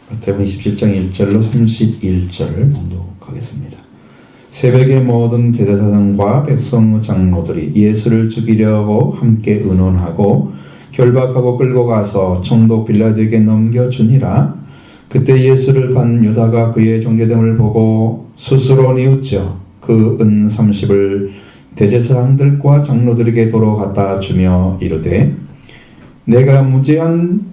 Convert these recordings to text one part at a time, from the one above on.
마태복음 27장 1절로 31절 봉독하겠습니다. 새벽에 모든 대제사장과 백성 장로들이 예수를 죽이려고 함께 의논하고 결박하고 끌고 가서 총독 빌라도에게 넘겨주니라. 그때 예수를 판 유다가 그의 정죄됨을 보고 스스로 뉘우쳐 그 은 30을 대제사장들과 장로들에게 도로 갖다 주며 이르되 내가 무죄한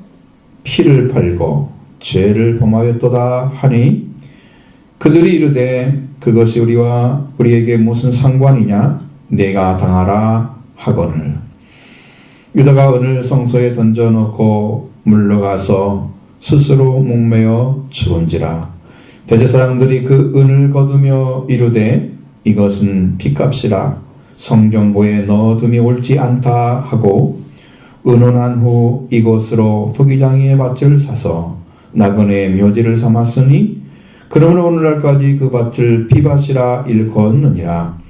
피를 팔고 죄를 범하였도다 하니 그들이 이르되 그것이 우리에게 무슨 상관이냐 내가 당하라 하거늘. 유다가 은을 성소에 던져놓고 물러가서 스스로 목매어 죽은지라. 대제사장들이 그 은을 거두며 이르되 이것은 핏값이라 성경고에 넣어둠이 옳지 않다 하고 의논한 후 이곳으로 토기장이의 밭을 사서 나그네의 묘지를 삼았으니 그러므로 오늘날까지 그 밭을 피밭이라 일컫느니라.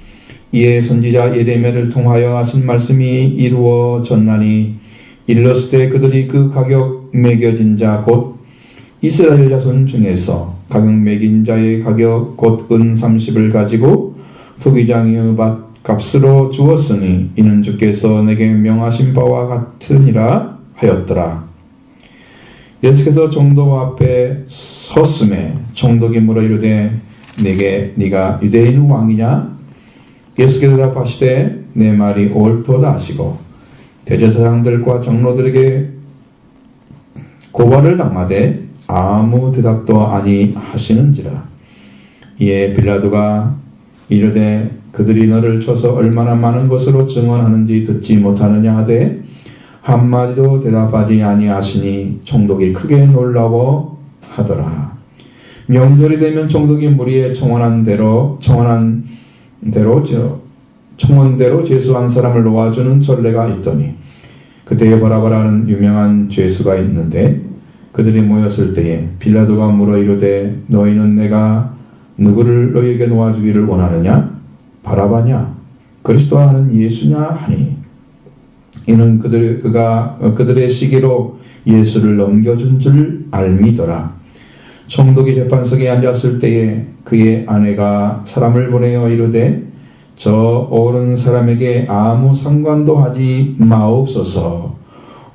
이에 선지자 예레미야를 통하여 하신 말씀이 이루어졌나니 일렀을 때 그들이 그 가격 매겨진 자 곧 이스라엘 자손 중에서 가격 매긴 자의 가격 곧 은 30을 가지고 토기장의 밭 값으로 주었으니 이는 주께서 내게 명하신 바와 같으니라 하였더라. 예수께서 총독 앞에 섰음에 총독이 물어 이르되 네가 유대인 왕이냐? 예수께서 대답하시되 내 말이 옳도다 하시고 대제사장들과 장로들에게 고발을 당하되 아무 대답도 아니하시는지라. 이에 빌라도가 이르되 그들이 너를 쳐서 얼마나 많은 것으로 증언하는지 듣지 못하느냐 하되 한마디도 대답하지 아니하시니 총독이 크게 놀라워 하더라. 명절이 되면 총독이 무리에 청원대로 제수한 사람을 놓아주는 전례가 있더니 그때에 바라바라는 유명한 죄수가 있는데 그들이 모였을 때에 빌라도가 물어 이르되 너희는 내가 누구를 너희에게 놓아주기를 원하느냐? 바라바냐? 그리스도와 하는 예수냐? 하니 이는 그들의 시기로 예수를 넘겨준 줄 알미더라. 총독이 재판석에 앉았을 때에 그의 아내가 사람을 보내어 이르되 저 오른 사람에게 아무 상관도 하지 마옵소서.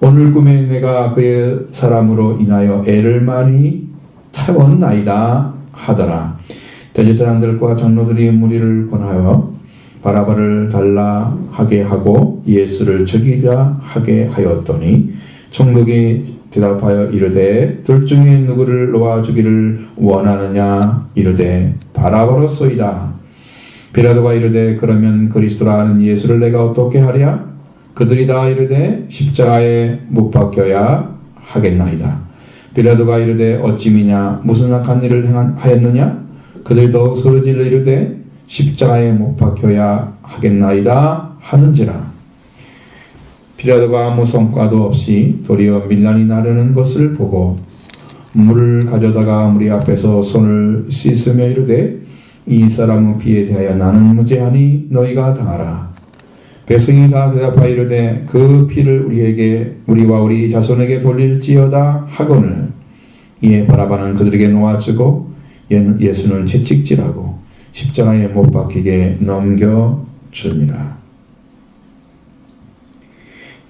오늘 꿈에 내가 그의 사람으로 인하여 애를 많이 태웠나이다 하더라. 대제사장들과 장로들이 무리를 권하여 바라바를 달라 하게 하고 예수를 죽이자 하게 하였더니 총독이 대답하여 이르되 둘 중에 누구를 놓아주기를 원하느냐? 이르되 바라바로소이다. 빌라도가 이르되 그러면 그리스도라 하는 예수를 내가 어떻게 하랴? 그들이 다 이르되 십자가에 못 박혀야 하겠나이다. 빌라도가 이르되 어찌 미냐? 무슨 악한 일을 하였느냐? 그들이 더욱 소리질러 이르되 십자가에 못 박혀야 하겠나이다 하는지라. 빌라도가 아무 성과도 없이 도리어 밀란이 나르는 것을 보고 물을 가져다가 무리 앞에서 손을 씻으며 이르되 이 사람의 피에 대하여 나는 무죄하니 너희가 당하라. 백성이 다 대답하여 이르되 그 피를 우리와 우리 자손에게 돌릴지어다 하거늘. 이에 바라바는 그들에게 놓아주고 예수는 채찍질하고 십자가에 못 박히게 넘겨주니라.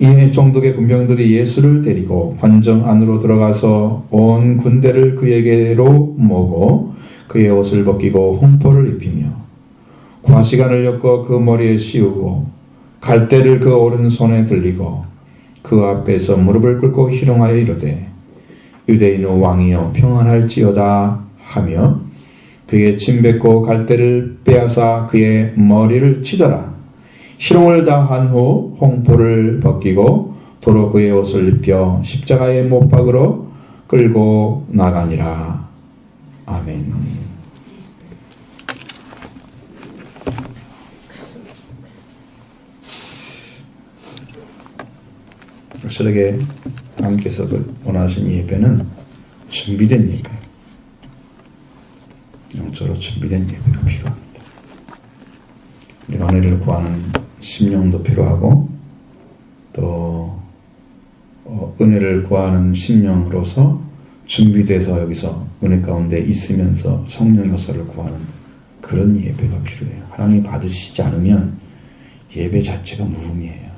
이에 총독의 군병들이 예수를 데리고 관정 안으로 들어가서 온 군대를 그에게로 모고 그의 옷을 벗기고 홍포를 입히며 과시간을 엮어 그 머리에 씌우고 갈대를 그 오른손에 들리고 그 앞에서 무릎을 꿇고 희롱하여 이르되 유대인의 왕이여 평안할지어다 하며 그의 침 뱉고 갈대를 빼앗아 그의 머리를 치더라. 희롱을 다 한 후 홍포를 벗기고 도로 그의 옷을 입혀 십자가의 못 박으러 끌고 나가니라. 아멘. 확실하게 하나님께서 원하신 예배는 준비된 예배, 영적으로 준비된 예배가 필요합니다. 우리가 은혜를 구하는 심령도 필요하고 또 은혜를 구하는 심령으로서 준비돼서 여기서 은혜 가운데 있으면서 성령의 역사를 구하는 그런 예배가 필요해요. 하나님이 받으시지 않으면 예배 자체가 무의미해요.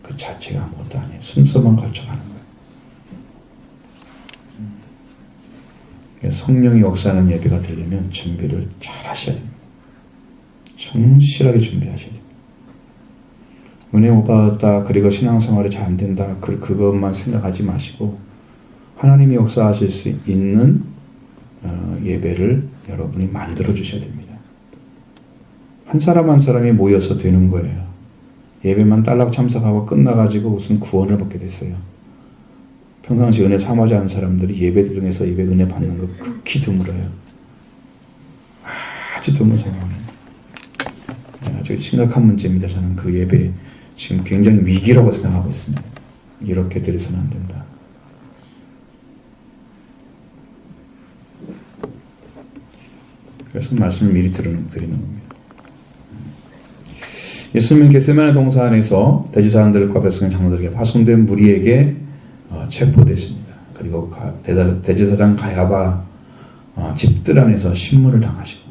그 자체가 아무것도 아니에요. 순서만 거쳐가는 거예요. 성령의 역사하는 예배가 되려면 준비를 잘 하셔야 됩니다. 충실하게 준비하셔야 됩니다. 은혜 못 받았다, 그리고 신앙생활이 잘 안 된다, 그것만 생각하지 마시고 하나님이 역사하실 수 있는 예배를 여러분이 만들어 주셔야 됩니다. 한 사람 한 사람이 모여서 되는 거예요. 예배만 딸락 참석하고 끝나가지고 무슨 구원을 받게 됐어요. 평상시 은혜 삼하지 않은 사람들이 예배 들으면서 예배 은혜 받는 거 극히 드물어요. 아주 드문 상황이에요. 아주 심각한 문제입니다. 저는 그 예배 지금 굉장히 위기라고 생각하고 있습니다. 이렇게 드려서는 안 된다. 그래서 말씀을 미리 드리는 겁니다. 예수님은 겟세마네 동산에서 대제사장들과 백성의 장로들에게 파송된 무리에게 체포됐습니다. 그리고 대제사장 가야바 집들 안에서 신문을 당하시고,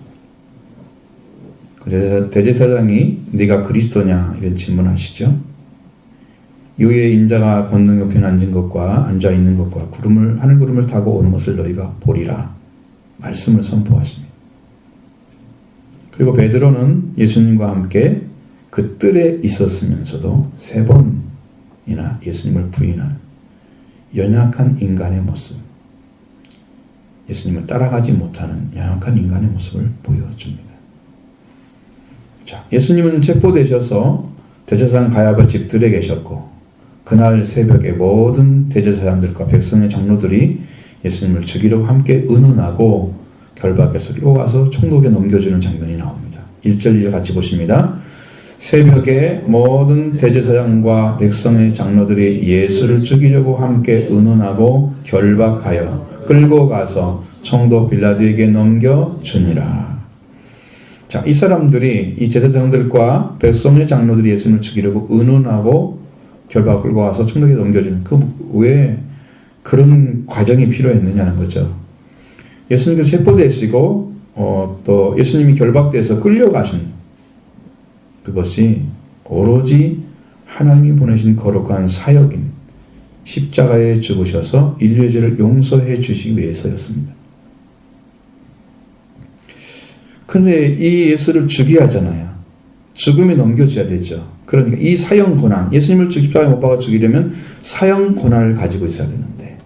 대제사장이 네가 그리스도냐 이런 질문하시죠. 이후에 인자가 권능 옆에 앉은 것과 앉아 있는 것과 하늘 구름을 타고 오는 것을 너희가 보리라 말씀을 선포하십니다. 그리고 베드로는 예수님과 함께 그 뜰에 있었으면서도 3번이나 예수님을 부인하는 연약한 인간의 모습, 예수님을 따라가지 못하는 연약한 인간의 모습을 보여줍니다. 자, 예수님은 체포되셔서 대제사장 가야바 집들에 계셨고, 그날 새벽에 모든 대제사장들과 백성의 장로들이 예수님을 죽이려고 함께 의논하고 결박해서 끌고 가서 총독에 넘겨주는 장면이 나옵니다. 1절 2절 같이 보십니다. 새벽에 모든 대제사장과 백성의 장로들이 예수를 죽이려고 함께 의논하고 결박하여 끌고 가서 총독 빌라도에게 넘겨주니라. 자, 이 사람들이, 이 제사장들과 백성의 장로들이 예수님을 죽이려고 의논하고 결박 끌고 가서 총독에 넘겨주는, 왜 그런 과정이 필요했느냐는 거죠. 예수님께서 체포되시고 또 예수님이 결박돼서 끌려가신 그것이 오로지 하나님이 보내신 거룩한 사역인 십자가에 죽으셔서 인류의 죄를 용서해 주시기 위해서였습니다. 그런데 이 예수를 죽여야 하잖아요. 죽음에 넘겨줘야 되죠. 그러니까 이 사형 고난, 예수님을 십자가에 못 박아 죽이려면 사형 고난을 가지고 있어야 되는데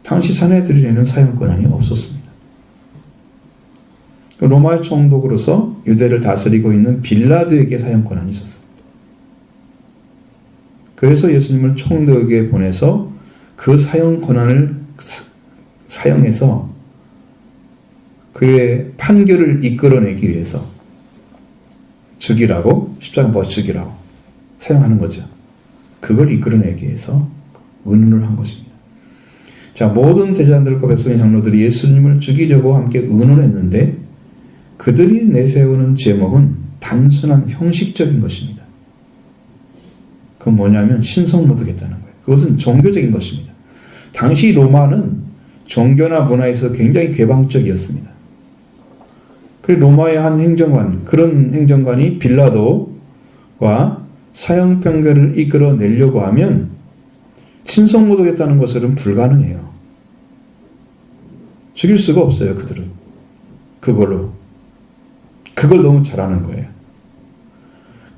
당시 사내들에는 사형 고난이 없었습니다. 로마의 총독으로서 유대를 다스리고 있는 빌라도에게 사형 권한이 있었습니다. 그래서 예수님을 총독에게 보내서 그 사형 권한을 사용해서 그의 판결을 이끌어내기 위해서 죽이라고, 십자가 못 죽이라고 사용하는 거죠. 그걸 이끌어내기 위해서 의논을 한 것입니다. 자, 모든 대제사장들과 백성의 장로들이 예수님을 죽이려고 함께 의논했는데 그들이 내세우는 제목은 단순한 형식적인 것입니다. 그건 뭐냐면 신성모독했다는 거예요. 그것은 종교적인 것입니다. 당시 로마는 종교나 문화에서 굉장히 개방적이었습니다. 그리고 로마의 한 행정관, 그런 행정관이 빌라도와 사형 판결을 이끌어내려고 하면 신성모독했다는 것은 불가능해요. 죽일 수가 없어요, 그들은. 그걸 너무 잘하는 거예요.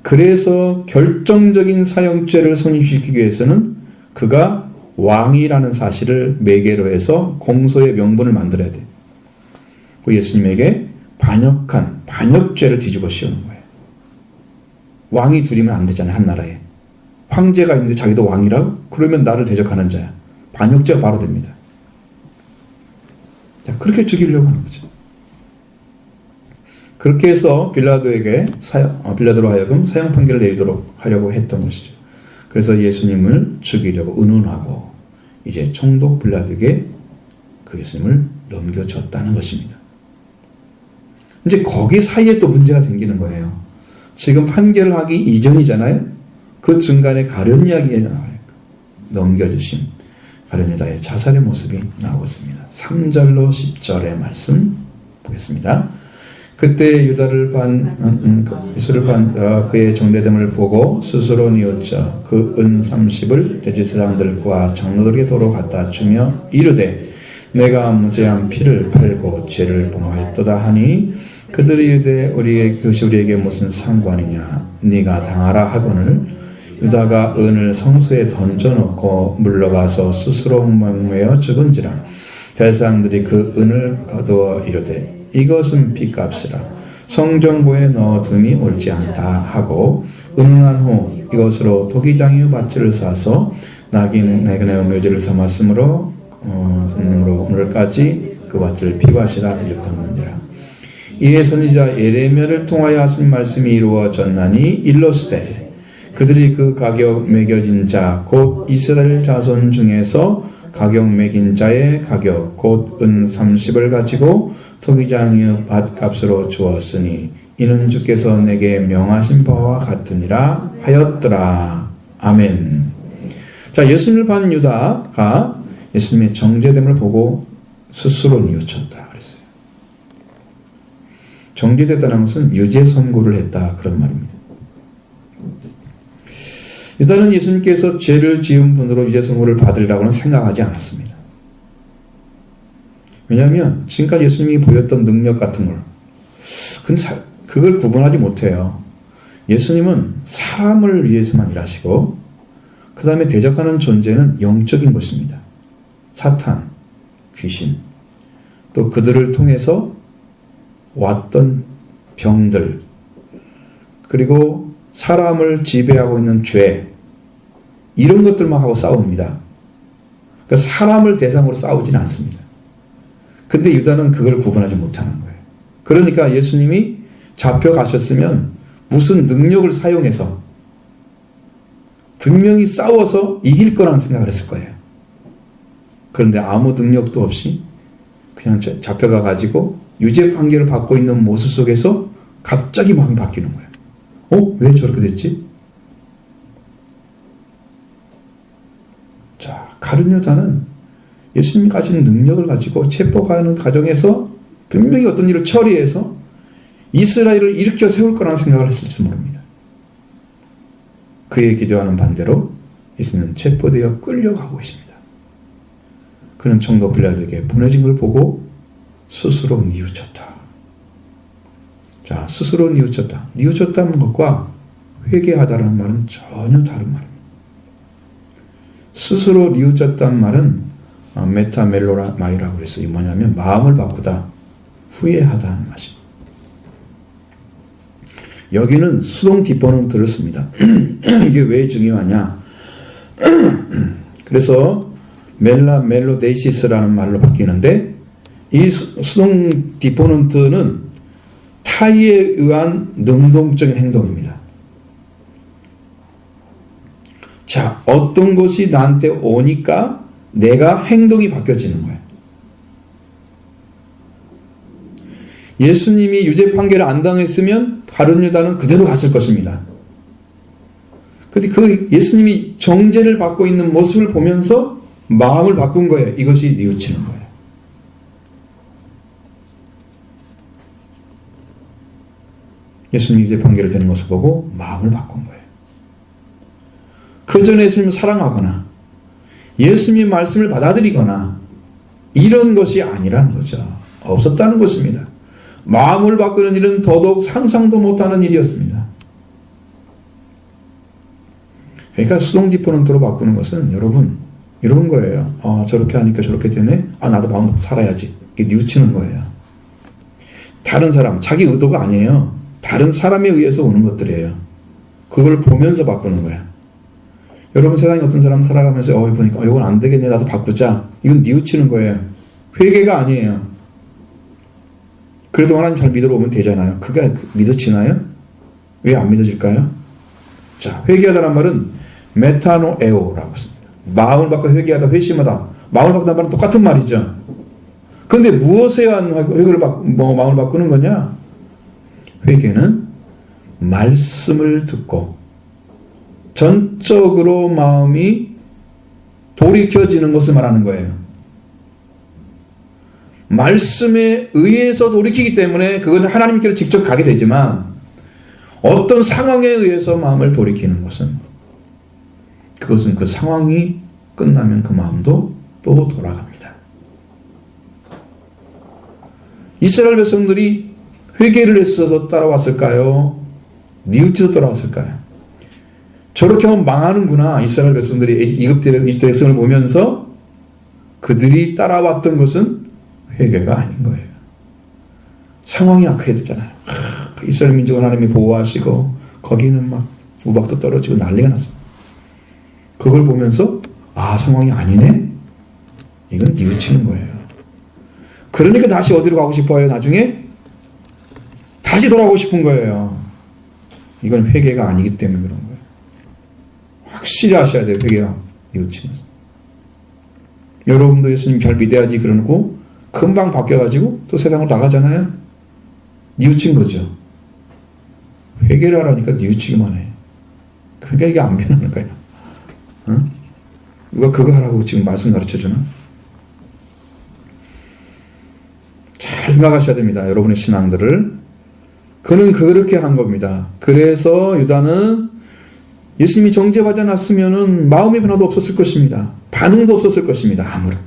그래서 결정적인 사형죄를 성립시키기 위해서는 그가 왕이라는 사실을 매개로 해서 공소의 명분을 만들어야 돼요. 그 예수님에게 반역죄를 뒤집어 씌우는 거예요. 왕이 둘이면 안 되잖아요, 한 나라에. 황제가 있는데 자기도 왕이라고? 그러면 나를 대적하는 자야. 반역죄가 바로 됩니다. 자, 그렇게 죽이려고 하는 거죠. 그렇게 해서 빌라도로 하여금 사형 판결을 내리도록 하려고 했던 것이죠. 그래서 예수님을 죽이려고 의논하고 이제 총독 빌라도에게 그 예수님을 넘겨줬다는 것입니다. 이제 거기 사이에 또 문제가 생기는 거예요. 지금 판결을 하기 이전이잖아요. 그 중간에 가룟 이야기가 나와요. 넘겨주심. 가룟 유다의 자살의 모습이 나오고 있습니다. 3절로 10절의 말씀 보겠습니다. 그때 유다를 예수를 그의 정죄됨을 보고 스스로 뉘우쳐 그 은 30을 대제사장들과 장로들에게 도로 갖다 주며 이르되 내가 무죄한 피를 팔고 죄를 범하였도다 하니 그들이 이르되 그것이 우리에게 무슨 상관이냐 네가 당하라 하거늘 유다가 은을 성소에 던져놓고 물러가서 스스로 멍매어 죽은지라 대제사장들이 그 은을 거두어 이르되 이것은 핏값이라 성전고에 넣어둠이 옳지 않다 하고 은은한 후 이것으로 토기장의 밭을 사서 나그네의 묘지를 삼았으므로 오늘까지 그 밭을 피밭이라 일컫느니라. 이에 선지자 예레미야를 통하여 하신 말씀이 이루어졌나니 일러스되 그들이 그 가격 매겨진 자 곧 이스라엘 자손 중에서 가격 매긴 자의 가격 곧 은 30을 가지고 토기장의 밭값으로 주었으니 이는 주께서 내게 명하신 바와 같으니라 하였더라. 아멘. 자, 예수님을 판 유다가 예수님의 정죄됨을 보고 스스로 뉘우쳤다 그랬어요. 정죄됐다는 것은 유죄 선고를 했다 그런 말입니다. 유다는 예수님께서 죄를 지은 분으로 유죄 선고를 받으리라고는 생각하지 않았습니다. 왜냐하면 지금까지 예수님이 보였던 능력 같은 걸 그걸 구분하지 못해요. 예수님은 사람을 위해서만 일하시고 그 다음에 대적하는 존재는 영적인 것입니다. 사탄, 귀신, 또 그들을 통해서 왔던 병들, 그리고 사람을 지배하고 있는 죄, 이런 것들만 하고 싸웁니다. 그러니까 사람을 대상으로 싸우지는 않습니다. 근데 유다는 그걸 구분하지 못하는 거예요. 그러니까 예수님이 잡혀가셨으면 무슨 능력을 사용해서 분명히 싸워서 이길 거라는 생각을 했을 거예요. 그런데 아무 능력도 없이 그냥 잡혀가가지고 유죄 판결을 받고 있는 모습 속에서 갑자기 마음이 바뀌는 거예요. 왜 저렇게 됐지? 자, 가룟 유다는 예수님이 가진 능력을 가지고 체포하는 과정에서 분명히 어떤 일을 처리해서 이스라엘을 일으켜 세울 거라는 생각을 했을지 모릅니다. 그의 기도하는 반대로 예수님은 체포되어 끌려가고 있습니다. 그는 총독 빌라도에게 보내진 걸 보고 스스로 뉘우쳤다. 자, 스스로 뉘우쳤다. 뉘우쳤다는 것과 회개하다라는 말은 전혀 다른 말입니다. 스스로 뉘우쳤다는 말은 메타멜로마이라고 그랬어요. 이게 뭐냐면 마음을 바꾸다, 후회하다는 말입니다. 여기는 수동 디포넌트를 씁니다. 이게 왜 중요하냐? 그래서 멜로데이시스라는 말로 바뀌는데 이 수동 디포넌트는 타의에 의한 능동적인 행동입니다. 자, 어떤 것이 나한테 오니까 내가 행동이 바뀌어지는 거예요. 예수님이 유죄 판결을 안 당했으면 가룟 유다는 그대로 갔을 것입니다. 그런데 그 예수님이 정죄를 받고 있는 모습을 보면서 마음을 바꾼 거예요. 이것이 뉘우치는 거예요. 예수님이 유죄 판결을 되는 것을 보고 마음을 바꾼 거예요. 그 전에 예수님을 사랑하거나 예수님의 말씀을 받아들이거나 이런 것이 아니라는 거죠. 없었다는 것입니다. 마음을 바꾸는 일은 더더욱 상상도 못하는 일이었습니다. 그러니까 수동 디포넌트로 바꾸는 것은 여러분 이런 거예요. 저렇게 하니까 저렇게 되네. 나도 마음 먹고 살아야지. 이게 뉘우치는 거예요. 다른 사람, 자기 의도가 아니에요. 다른 사람에 의해서 오는 것들이에요. 그걸 보면서 바꾸는 거예요. 여러분 세상에 어떤 사람 살아가면서 보니까 이건 안 되겠네, 나도 바꾸자. 이건 뉘우치는 거예요. 회개가 아니에요. 그래도 하나님 잘 믿으러 오면 되잖아요. 그게 믿어지나요? 왜 안 믿어질까요? 자, 회개하다는 말은 메타노에오라고 씁니다. 마음을 바꿔 회개하다, 회심하다. 마음을 바꾸다는 말은 똑같은 말이죠. 그런데 무엇에 의한 마음을 바꾸는 거냐? 회개는 말씀을 듣고 전적으로 마음이 돌이켜지는 것을 말하는 거예요. 말씀에 의해서 돌이키기 때문에 그건 하나님께로 직접 가게 되지만 어떤 상황에 의해서 마음을 돌이키는 것은 그것은 그 상황이 끝나면 그 마음도 또 돌아갑니다. 이스라엘 백성들이 회개를 했어서 따라왔을까요? 뉘우쳐서 따라왔을까요? 저렇게 하면 망하는구나. 이스라엘 백성들이 이집트 백성을 보면서 그들이 따라왔던 것은 회개가 아닌 거예요. 상황이 악해야 되잖아요. 이스라엘 민족을 하나님이 보호하시고 거기는 막 우박도 떨어지고 난리가 났어. 그걸 보면서 상황이 아니네? 이건 뉘우치는 거예요. 그러니까 다시 어디로 가고 싶어요? 나중에 다시 돌아오고 싶은 거예요. 이건 회개가 아니기 때문에 그런 거예요. 확실히 아셔야 돼요. 회개가 뉘우치면서. 여러분도 예수님 잘 믿어야지 그러고 금방 바뀌어가지고 또 세상으로 나가잖아요. 뉘우친 거죠. 회개를 하라니까 뉘우치기만 해. 그러니까 이게 안 변하는 거예요. 응? 누가 그거 하라고 지금 말씀 가르쳐주나? 잘 생각하셔야 됩니다. 여러분의 신앙들을. 그는 그렇게 한 겁니다. 그래서 유다는 예수님이 정죄받지 않았으면 마음의 변화도 없었을 것입니다. 반응도 없었을 것입니다. 아무런.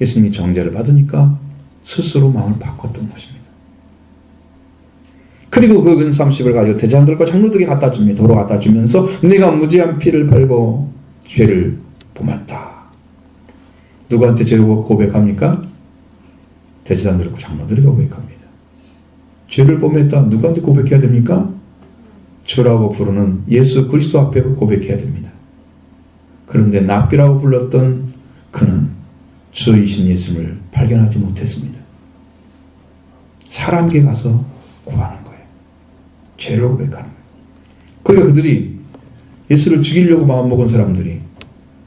예수님이 정죄를 받으니까 스스로 마음을 바꿨던 것입니다. 그리고 그 근 30을 가지고 대장들과 장로들에게 갖다 줍니다. 도로 갖다 주면서 내가 무죄한 피를 팔고 죄를 범했다. 누구한테 죄를 고백합니까? 대제사장들과 장로들에게 고백합니다. 죄를 범했다. 누구한테 고백해야 됩니까? 주라고 부르는 예수 그리스도 앞에 고백해야 됩니다. 그런데 랍비라고 불렀던 그는 주이신 예수님을 발견하지 못했습니다. 사람에게 가서 구하는 거예요. 죄를 고백하는 거예요. 그러니까 그들이 예수를 죽이려고 마음먹은 사람들이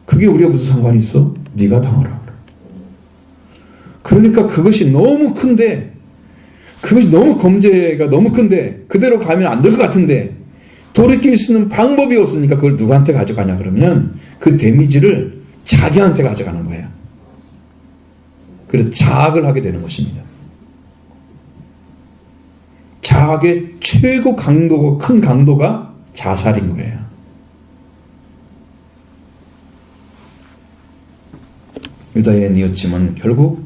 그게 우리가 무슨 상관이 있어? 네가 당하라. 그러니까 그것이 너무 큰데 그것이 너무 범죄가 너무 큰데 그대로 가면 안 될 것 같은데 돌이킬 수 있는 방법이 없으니까 그걸 누구한테 가져가냐 그러면 그 데미지를 자기한테 가져가는 거예요. 그래서 자학을 하게 되는 것입니다. 자학의 최고 강도가 큰 강도가 자살인 거예요. 유다의 뉘우침은 결국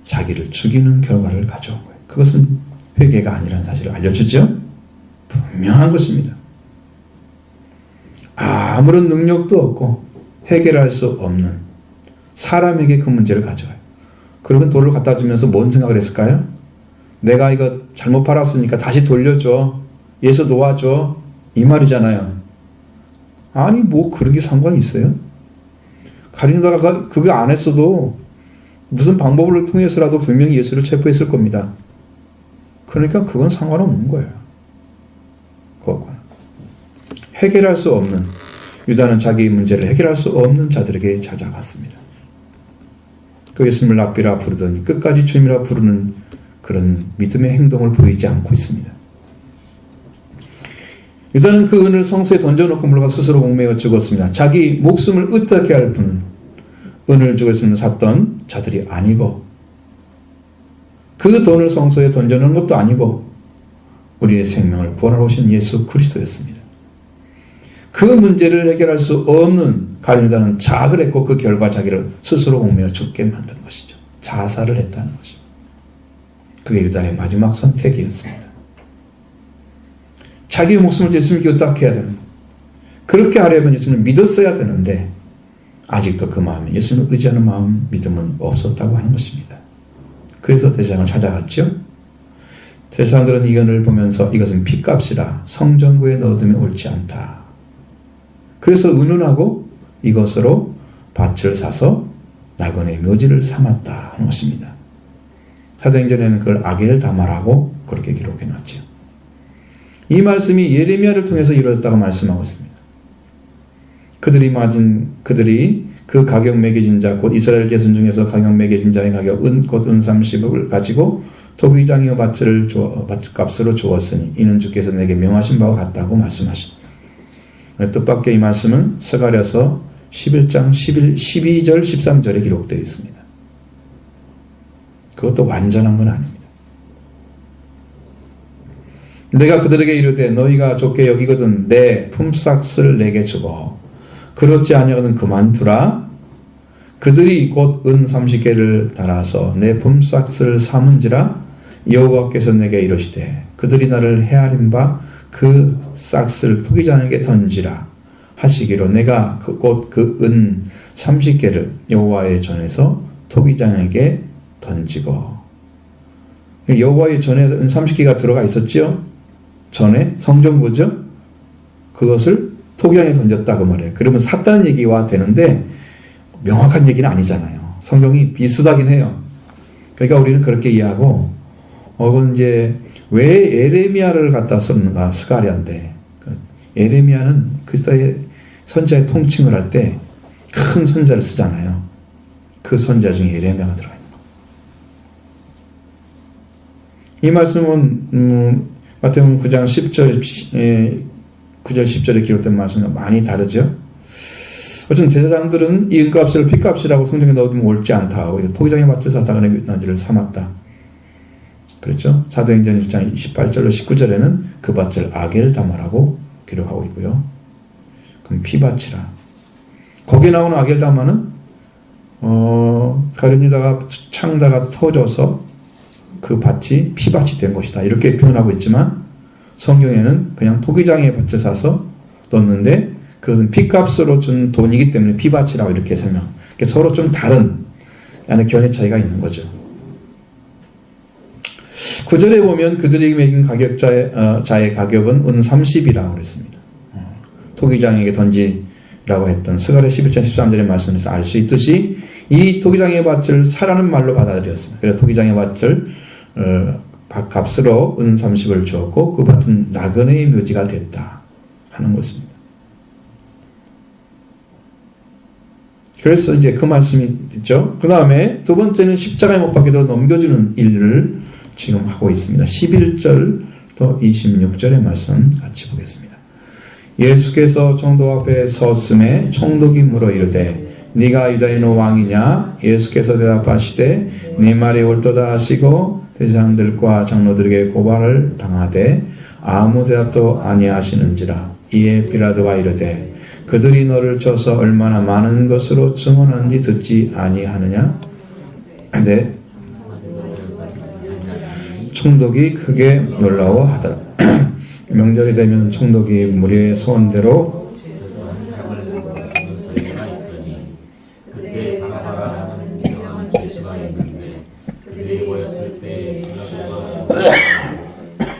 자기를 죽이는 결과를 가져온 거예요. 그것은 회개가 아니라는 사실을 알려주죠. 분명한 것입니다. 아무런 능력도 없고 해결할 수 없는 사람에게 그 문제를 가져와요. 그러면 돌을 갖다 주면서 뭔 생각을 했을까요? 내가 이거 잘못 팔았으니까 다시 돌려줘. 예수 도와줘. 이 말이잖아요. 아니 뭐 그런 게 상관이 있어요? 가룟유다가 그거 안 했어도 무슨 방법을 통해서라도 분명히 예수를 체포했을 겁니다. 그러니까 그건 상관없는 거예요. 그것과 해결할 수 없는 유다는 자기 문제를 해결할 수 없는 자들에게 찾아갔습니다. 그 예수님을 랍비라 부르더니 끝까지 주님이라 부르는 그런 믿음의 행동을 보이지 않고 있습니다. 유다는 그 은을 성소에 던져놓고 물러가 스스로 목매어 죽었습니다. 자기 목숨을 어떻게 할 뿐 은을 주고 있으면 샀던 자들이 아니고 그 돈을 성소에 던져놓은 것도 아니고 우리의 생명을 구원하러 오신 예수 그리스도였습니다. 그 문제를 해결할 수 없는 가룟유다는 자학을 했고 그 결과 자기를 스스로 목매어 죽게 만든 것이죠. 자살을 했다는 것이죠. 그게 유다의 마지막 선택이었습니다. 자기의 목숨을 예수님께 의탁해야 되는 거예요. 그렇게 하려면 예수님을 믿었어야 되는데 아직도 그 마음에 예수님을 의지하는 마음, 믿음은 없었다고 하는 것입니다. 그래서 대제사장을 찾아갔죠. 대제사장들은 이 은을 보면서 이것은 핏값이라 성전구에 넣어두면 옳지 않다. 그래서 은은하고 이것으로 밭을 사서 나그네의 묘지를 삼았다 하는 것입니다. 사도행전에는 그걸 아겔다마라고 그렇게 기록해 놨죠. 이 말씀이 예레미야를 통해서 이루어졌다고 말씀하고 있습니다. 그들이 그 가격 매겨진 자 곧 이스라엘 계선 중에서 가격 매겨진 자의 가격 곧 은 30을 가지고 토기장이여 밭값으로 주었으니 이는 주께서 내게 명하신 바와 같다고 말씀하십니다. 뜻밖의 이 말씀은 스가랴서 11장 12절 13절에 기록되어 있습니다. 그것도 완전한 건 아닙니다. 내가 그들에게 이르되 너희가 좋게 여기거든 내 품삯을 내게 주고 그렇지 아니하거든 그만두라. 그들이 곧 은 30개를 달아서 내 품삯을 삼은지라 여호와께서 내게 이르시되 그들이 나를 헤아린 바 그 싹을 토기장에게 던지라 하시기로 내가 곧 그 은 30개를 여호와의 전에서 토기장에게 던지고. 여호와의 전에 은 30개가 들어가 있었죠. 전에 성전부죠. 그것을 토기장에 던졌다고 말해요. 그러면 샀다는 얘기와 되는데 명확한 얘기는 아니잖아요. 성경이 비슷하긴 해요. 그러니까 우리는 그렇게 이해하고, 그건 이제 왜 에레미야를 갖다 썼는가? 스가랴인데 에레미야는 그 시대의 선지자의 통칭을 할 때 큰 선지자를 쓰잖아요. 그 선지자 중에 에레미야가 들어가 있는 거예요. 이 말씀은 마태복음 9장 10절 9절 10절에 기록된 말씀과 많이 다르죠. 어쨌든 제사장들은 이 은값을 핏값이라고 성경에 넣어두면 옳지 않다 하고 토기장의 밭을 사다가 나지를 삼았다. 그렇죠? 사도행전 1장 28절로 19절에는 그 밭을 아겔다마라고 기록하고 있고요. 그럼 피밭이라. 거기에 나오는 아겔다마는 가련이다가 창다가 터져서 그 밭이 피밭이 된 것이다. 이렇게 표현하고 있지만 성경에는 그냥 토기장의 밭을 사서 넣었는데 그것은 피값으로 준 돈이기 때문에 피밭이라고 이렇게 설명. 서로 좀 다른 안에 견해 차이가 있는 거죠. 9절에 보면 그들에게 매긴 자의 가격은 은 30이라고 그랬습니다. 토기장에게 던지라고 했던 스가랴 11장 13절의 말씀에서 알 수 있듯이 이 토기장의 밭을 사라는 말로 받아들였습니다. 그래서 토기장의 밭을 값으로 은 30을 주었고 그 밭은 나그네의 묘지가 됐다 하는 것입니다. 그래서 이제 그 말씀이 있죠. 그 다음에 두 번째는 십자가에 못 박히도록 넘겨주는 일을 지금 하고 있습니다. 11절부터 26절의 말씀 같이 보겠습니다. 예수께서 총독 앞에 섰음에 총독이 물어 이르되 네가 유다인의 왕이냐? 예수께서 대답하시되 네 말이 옳도다 하시고 대장들과 장로들에게 고발을 당하되 아무 대답도 아니하시는지라. 이에 빌라도가 이르되 그들이 너를 쳐서 얼마나 많은 것으로 증언하는지 듣지 아니하느냐? 근데 총독이 크게 놀라워하더라. 명절이 되면 총독이 무리의 소원대로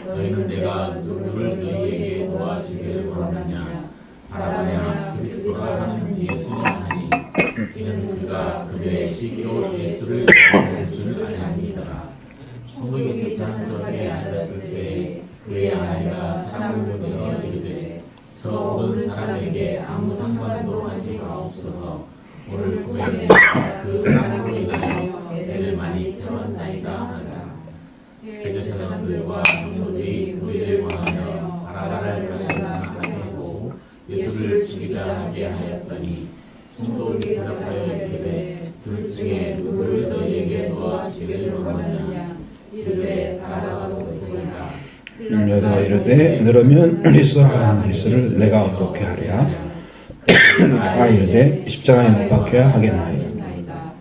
너희는 내가 누구를 너희에게 도와주기를 원하느냐? 바라느냐? 그리스도가 하는 예수는 아니 이는 그가 그들의 시기로 예수를 보낼 줄 아니함이더라. 총독이 재판석에 앉았을 때 그의 아내가 사람을 보내어 이르되 저 온 사람에게 아무 상관도 하지 마옵소서. 오늘 밤에 내가 그 사람으로 인하여 애를 많이 태웠나이다 하더라. 대제사장들과 장로들이 무리를 원하며 바라바를 하려나 하고 예수를 죽이자 하게 하였더니 총독이 대답하여 이르되 둘 중에 누구를 너희에게 도와주기를 원하느냐? 이르되 바라바로 소리라. 빌라도가 이르되 그러면 예수를 내가 어떻게 하랴? 그가 이르되 십자가에 못 박혀야 하겠나이다.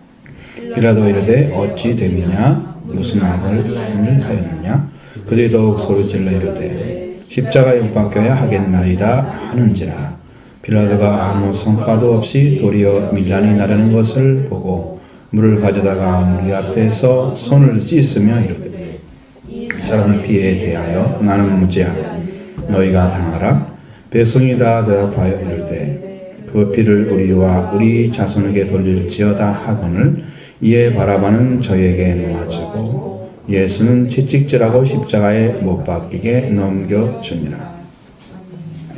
빌라도가 이르되 어찌 됨이냐? 무슨 악을 하였느냐? 그들이 더욱 소리질러 이르되 십자가에 못 박혀야 하겠나이다 하는지라. 빌라도가 아무 성과도 없이 도리어 밀란이 나르는 것을 보고 물을 가져다가 무리 앞에서 손을 씻으며 이르되 이 사람의 피에 대하여 나는 무죄야. 너희가 당하라. 백성이 다 대답하여 이르되 그 피를 우리와 우리 자손에게 돌릴지어다 하거늘 이에 바라바는 저에게 놓아주고 예수는 채찍질하고 십자가에 못 박히게 넘겨주니라.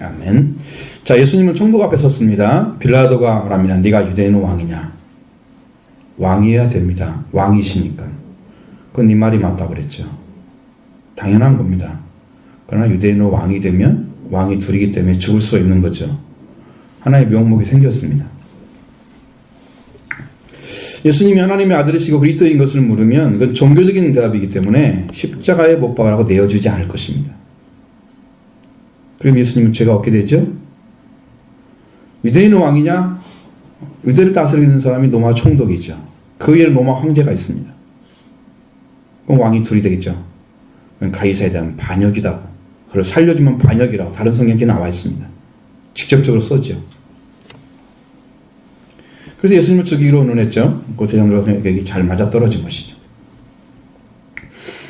아멘. 자, 예수님은 총독 앞에 섰습니다. 빌라도가 말합니다. 네가 유대인의 왕이냐? 왕이어야 됩니다. 왕이시니까. 그건 네 말이 맞다고 그랬죠. 당연한 겁니다. 그러나 유대인의 왕이 되면 왕이 둘이기 때문에 죽을 수 있는 거죠. 하나의 명목이 생겼습니다. 예수님이 하나님의 아들이시고 그리스도인 것을 물으면 그건 종교적인 대답이기 때문에 십자가에 못 박으라고 내어주지 않을 것입니다. 그럼 예수님은 죄가 없게 되죠? 유대인은 왕이냐? 유대를 다스리는 사람이 로마 총독이죠. 그 위에 로마 황제가 있습니다. 그럼 왕이 둘이 되겠죠. 그건 가이사에 대한 반역이다. 그걸 살려주면 반역이라고 다른 성경에 나와 있습니다. 직접적으로 써죠. 그래서 예수님을 죽이기로 의논했죠. 그 제자들과 잘 맞아떨어진 것이죠.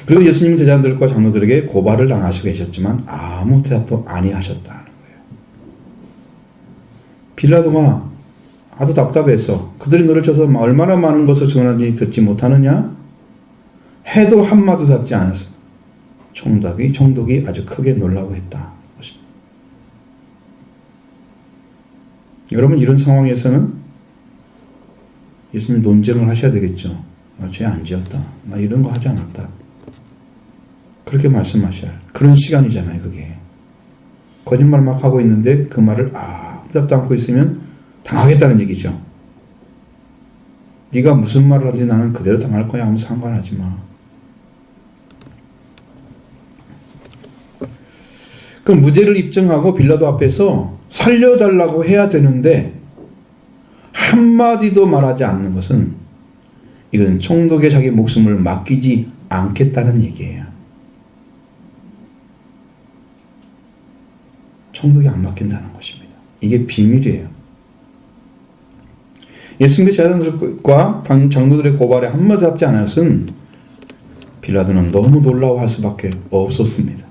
그리고 예수님은 제자들과 장로들에게 고발을 당하시고 계셨지만 아무 대답도 아니하셨다는 거예요. 빌라도가 아주 답답해서 그들이 너를 쳐서 얼마나 많은 것을 증언하는지 듣지 못하느냐? 해도 한마디도 답지 않았어. 총독이 아주 크게 놀라고 했다. 여러분, 이런 상황에서는 예수님 논쟁을 하셔야 되겠죠. 나 죄 안 지었다. 나 이런 거 하지 않았다. 그렇게 말씀하셔야 할 그런 시간이잖아요, 그게. 거짓말 막 하고 있는데 그 말을 대답도 않고 있으면 당하겠다는 얘기죠. 네가 무슨 말을 하든지 나는 그대로 당할 거야. 아무 상관하지 마. 그 무죄를 입증하고 빌라도 앞에서 살려달라고 해야 되는데 한마디도 말하지 않는 것은 이건 총독에 자기 목숨을 맡기지 않겠다는 얘기예요. 총독이 안 맡긴다는 것입니다. 이게 비밀이에요. 예수님의 제자들과 장로들의 고발에 한마디 답지 않았은 빌라도는 너무 놀라워할 수밖에 없었습니다.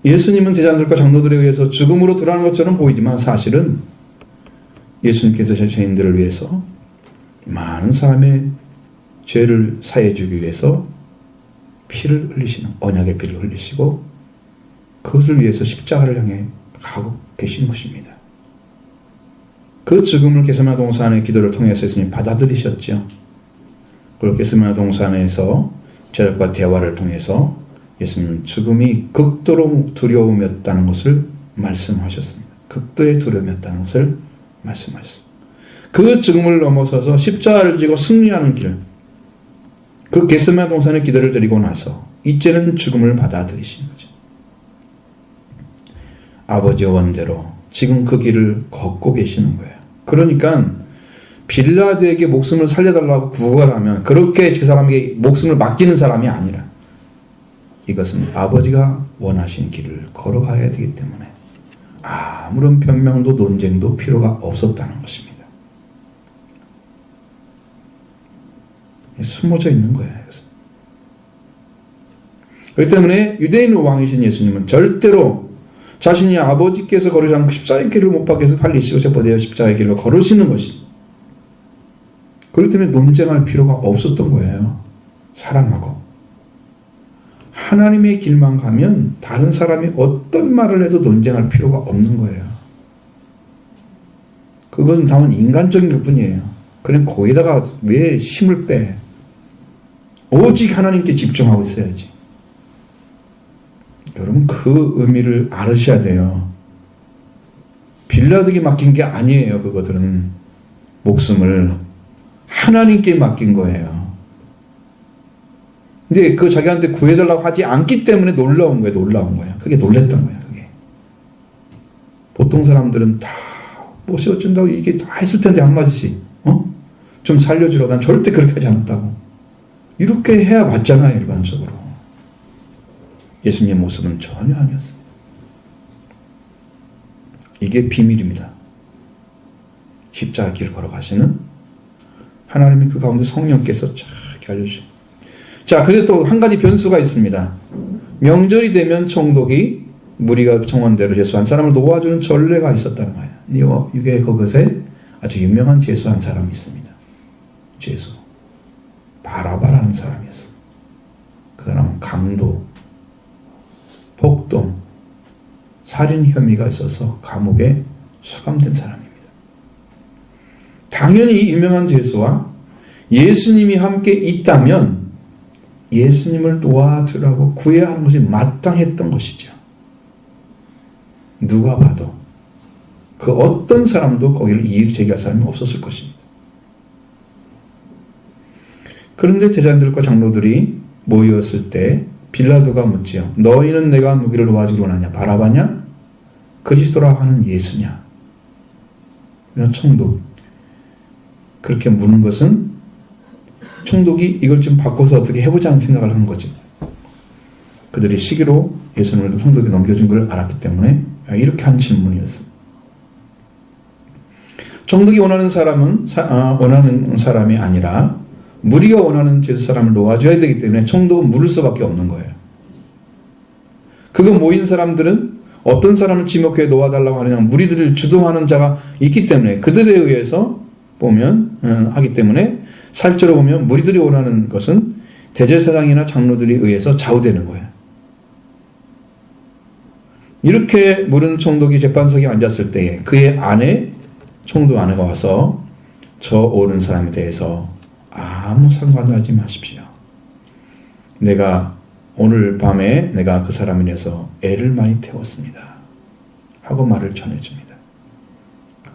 예수님은 제자들과 장로들에 의해서 죽음으로 들어가는 것처럼 보이지만 사실은 예수님께서 죄인들을 위해서 많은 사람의 죄를 사해 주기 위해서 피를 흘리시는 언약의 피를 흘리시고 그것을 위해서 십자가를 향해 가고 계신 것입니다. 그 죽음을 게세마네 동산의 기도를 통해서 예수님이 받아들이셨죠. 그리고 게세마네 동산에서 제자들과 대화를 통해서 예수님은 죽음이 극도로 두려움이었다는 것을 말씀하셨습니다. 극도의 두려움이었다는 것을 말씀하셨습니다. 그 죽음을 넘어서서 십자가를 지고 승리하는 길, 그 게세마네 동산의 기도를 드리고 나서 이제는 죽음을 받아들이시는 거죠. 아버지의 원대로 지금 그 길을 걷고 계시는 거예요. 그러니까 빌라도에게 목숨을 살려달라고 구걸하면 그렇게 그 사람에게 목숨을 맡기는 사람이 아니라 이것은 아버지가 원하신 길을 걸어가야 되기 때문에 아무런 변명도 논쟁도 필요가 없었다는 것입니다. 숨어져 있는 거예요. 그렇기 때문에 유대인 왕이신 예수님은 절대로 자신이 아버지께서 걸으지 않고 십자가의 길을 못 박혀서 팔리시고 제퍼되어 십자가의 길을 걸으시는 것이죠. 그렇기 때문에 논쟁할 필요가 없었던 거예요. 사람하고. 하나님의 길만 가면 다른 사람이 어떤 말을 해도 논쟁할 필요가 없는 거예요. 그것은 다만 인간적인 것 뿐이에요. 그냥 거기다가 왜 힘을 빼? 오직 하나님께 집중하고 있어야지. 여러분, 그 의미를 알으셔야 돼요. 빌라도에게 맡긴 게 아니에요. 그것들은 목숨을 하나님께 맡긴 거예요. 근데 그 자기한테 구해달라고 하지 않기 때문에 놀라운 거예요. 놀라운 거예요. 그게 놀랬던 거예요. 그게. 보통 사람들은 다 모셔준다고 이게 다 했을 텐데 한마디씩 좀 살려주라고. 난 절대 그렇게 하지 않았다고. 이렇게 해야 맞잖아요. 일반적으로. 예수님의 모습은 전혀 아니었습니다. 이게 비밀입니다. 십자가 길을 걸어가시는 하나님이 그 가운데 성령께서 쫙 알려주시고. 자, 그래도 또 한 가지 변수가 있습니다. 명절이 되면 총독이 무리가 정원대로 제수한 사람을 놓아주는 전례가 있었다는 거예요. 이게 그것에 아주 유명한 제수한 사람이 있습니다. 제수. 바라바라는 사람이었습니다. 그 사람은 강도, 폭동, 살인 혐의가 있어서 감옥에 수감된 사람입니다. 당연히 유명한 제수와 예수님이 함께 있다면 예수님을 도와주라고 구해야 하는 것이 마땅했던 것이죠. 누가 봐도 그 어떤 사람도 거기를 이의 제기할 사람이 없었을 것입니다. 그런데 제자들과 장로들이 모였을 때 빌라도가 묻지요. 너희는 내가 누구를 놓아주기로 원하냐? 바라바냐? 그리스도라 하는 예수냐? 이런 총독. 그렇게 묻는 것은 총독이 이걸 좀 바꿔서 어떻게 해보자는 생각을 하는 거지. 그들이 시기로 예수님을 총독에 넘겨준 걸 알았기 때문에 이렇게 한 질문이었습니다. 총독이 원하는 사람이 아니라 무리가 원하는 제수 사람을 놓아줘야 되기 때문에 총독은 물을 수밖에 없는 거예요. 그거 모인 사람들은 어떤 사람을 지목해 놓아달라고 하느냐, 무리들을 주동하는 자가 있기 때문에 그들에 의해서 하기 때문에 살적으로 보면 무리들이 원하는 것은 대제사장이나 장로들이 의해서 좌우되는 거예요. 이렇게 물은 총독이 재판석에 앉았을 때에 그의 총독 아내가 와서 저 오른 사람에 대해서 아무 상관도 하지 마십시오. 내가 오늘 밤에 내가 그 사람에 대해서 애를 많이 태웠습니다. 하고 말을 전해줍니다.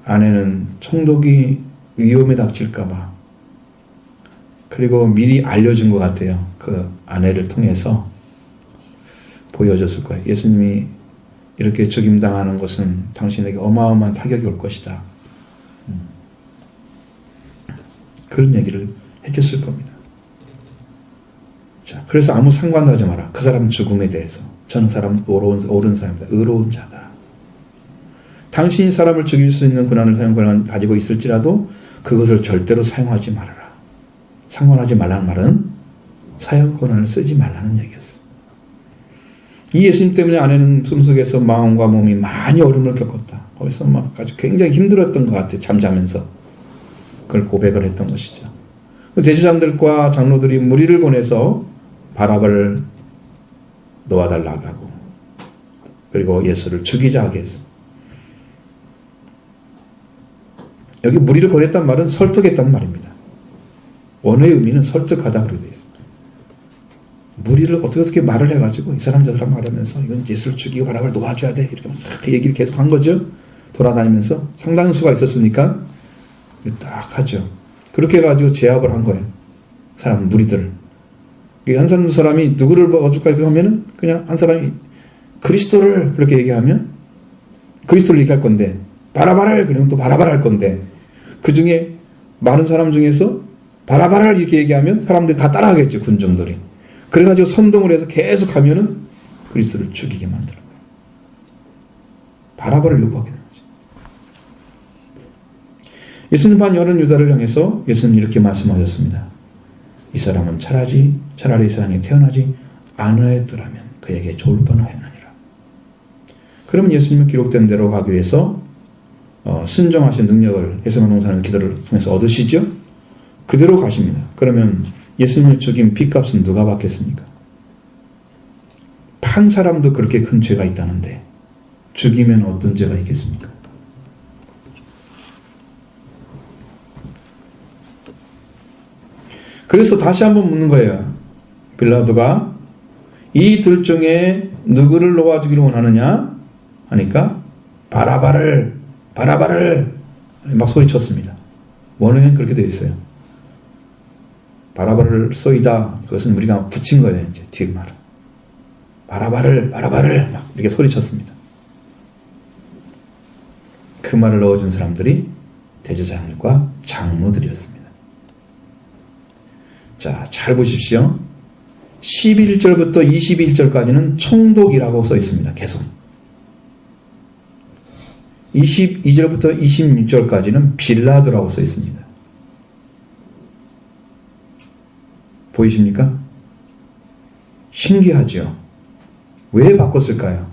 아내는 총독이 위험에 닥칠까봐 그리고 미리 알려준 것 같아요. 그 아내를 통해서 보여줬을 거예요. 예수님이 이렇게 죽임당하는 것은 당신에게 어마어마한 타격이 올 것이다. 그런 얘기를 해줬을 겁니다. 자, 그래서 아무 상관도 하지 마라. 그 사람 죽음에 대해서. 저는 사람 옳은 사람이다. 의로운 자다. 당신이 사람을 죽일 수 있는 권한을 가지고 있을지라도 그것을 절대로 사용하지 말아라. 상관하지 말라는 말은 사용 권한을 쓰지 말라는 얘기였어. 이 예수님 때문에 아내는 숨속에서 마음과 몸이 많이 어려움을 겪었다. 거기서 막 아주 굉장히 힘들었던 것 같아. 잠자면서. 그걸 고백을 했던 것이죠. 제사장들과 장로들이 무리를 보내서 바라바를 놓아달라고 하고 그리고 예수를 죽이자 하게 했어. 여기 무리를 보냈단 말은 설득했단 말입니다. 원어의 의미는 설득하다 그러고 있습니다. 무리를 어떻게 말을 해가지고 이 사람 저 사람 말하면서 이건 예수를 죽이고 바라바를 놓아줘야 돼 이렇게 그 얘기를 계속 한 거죠. 돌아다니면서 상당한 수가 있었으니까 딱 하죠. 그렇게 해가지고 제압을 한 거예요. 무리들을. 한 사람이 누구를 먹어줄까 하면은 그냥 한 사람이 그리스도를 그렇게 얘기하면 그리스도를 얘기할 건데 바라바를 그러면 또 바라바를 할 건데 그 중에 많은 사람 중에서 바라바를 이렇게 얘기하면 사람들이 다 따라하겠죠. 군중들이. 그래가지고 선동을 해서 계속 하면은 그리스도를 죽이게 만드는 거예요. 바라바를 요구하게 되는 거죠. 예수님 반 여는 유다를 향해서 예수님 이렇게 말씀하셨습니다. 이 사람은 차라리 이 세상에 태어나지 않았더라면 그에게 좋을 뻔하였느니라. 그러면 예수님은 기록된 대로 가기 위해서 순종하신 능력을 예수만 농사는 기도를 통해서 얻으시죠. 그대로 가십니다. 그러면 예수님을 죽인 핏값은 누가 받겠습니까? 판 사람도 그렇게 큰 죄가 있다는데 죽이면 어떤 죄가 있겠습니까? 그래서 다시 한번 묻는 거예요. 빌라도가 이 둘 중에 누구를 놓아주기를 원하느냐 하니까 바라바를 막 소리쳤습니다. 원어에는 그렇게 되어 있어요. 바라바를 쏘이다. 그것은 우리가 붙인 거예요. 이제 뒤에 말을. 바라바를 막 이렇게 소리쳤습니다. 그 말을 넣어준 사람들이 대제사장들과 장로들이었습니다. 자, 잘 보십시오. 11절부터 21절까지는 총독이라고 써 있습니다. 계속. 22절부터 26절까지는 빌라도라고 써 있습니다. 보이십니까? 신기하죠? 왜 바꿨을까요?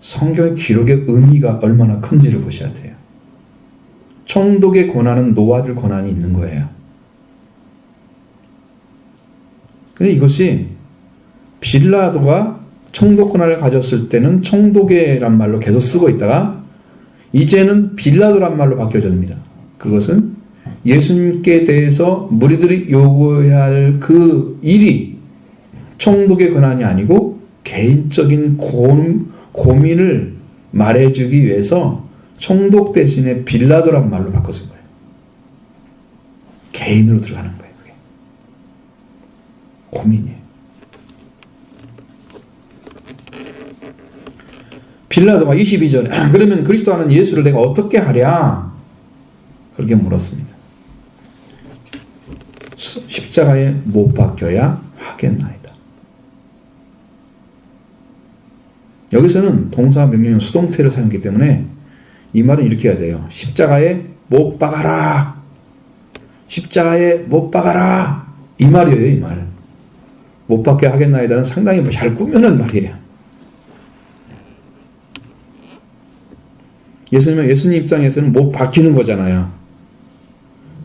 성경의 기록의 의미가 얼마나 큰지를 보셔야 돼요. 총독의 권한은 놓아줄 권한이 있는 거예요. 근데 이것이 빌라도가 총독 권한을 가졌을 때는 총독이란 말로 계속 쓰고 있다가 이제는 빌라도란 말로 바뀌어집니다. 그것은 예수님께 대해서 무리들이 요구해야 할 그 일이 총독의 권한이 아니고 개인적인 고민을 말해주기 위해서 총독 대신에 빌라도란 말로 바꿔준 거예요. 개인으로 들어가는 거예요. 그게. 고민이에요. 빌라도가 22절에 그러면 그리스도 하는 예수를 내가 어떻게 하랴? 그렇게 물었습니다. 십자가에 못 박혀야 하겠나이다. 여기서는 동사 명령 수동태를 사용하기 때문에 이 말은 이렇게 해야 돼요. 십자가에 못 박아라. 십자가에 못 박아라. 이 말이에요. 이 말. 못 박게 하겠나이다는 상당히 잘 꾸며낸 말이에요. 예수님 입장에서는 못 박히는 거잖아요.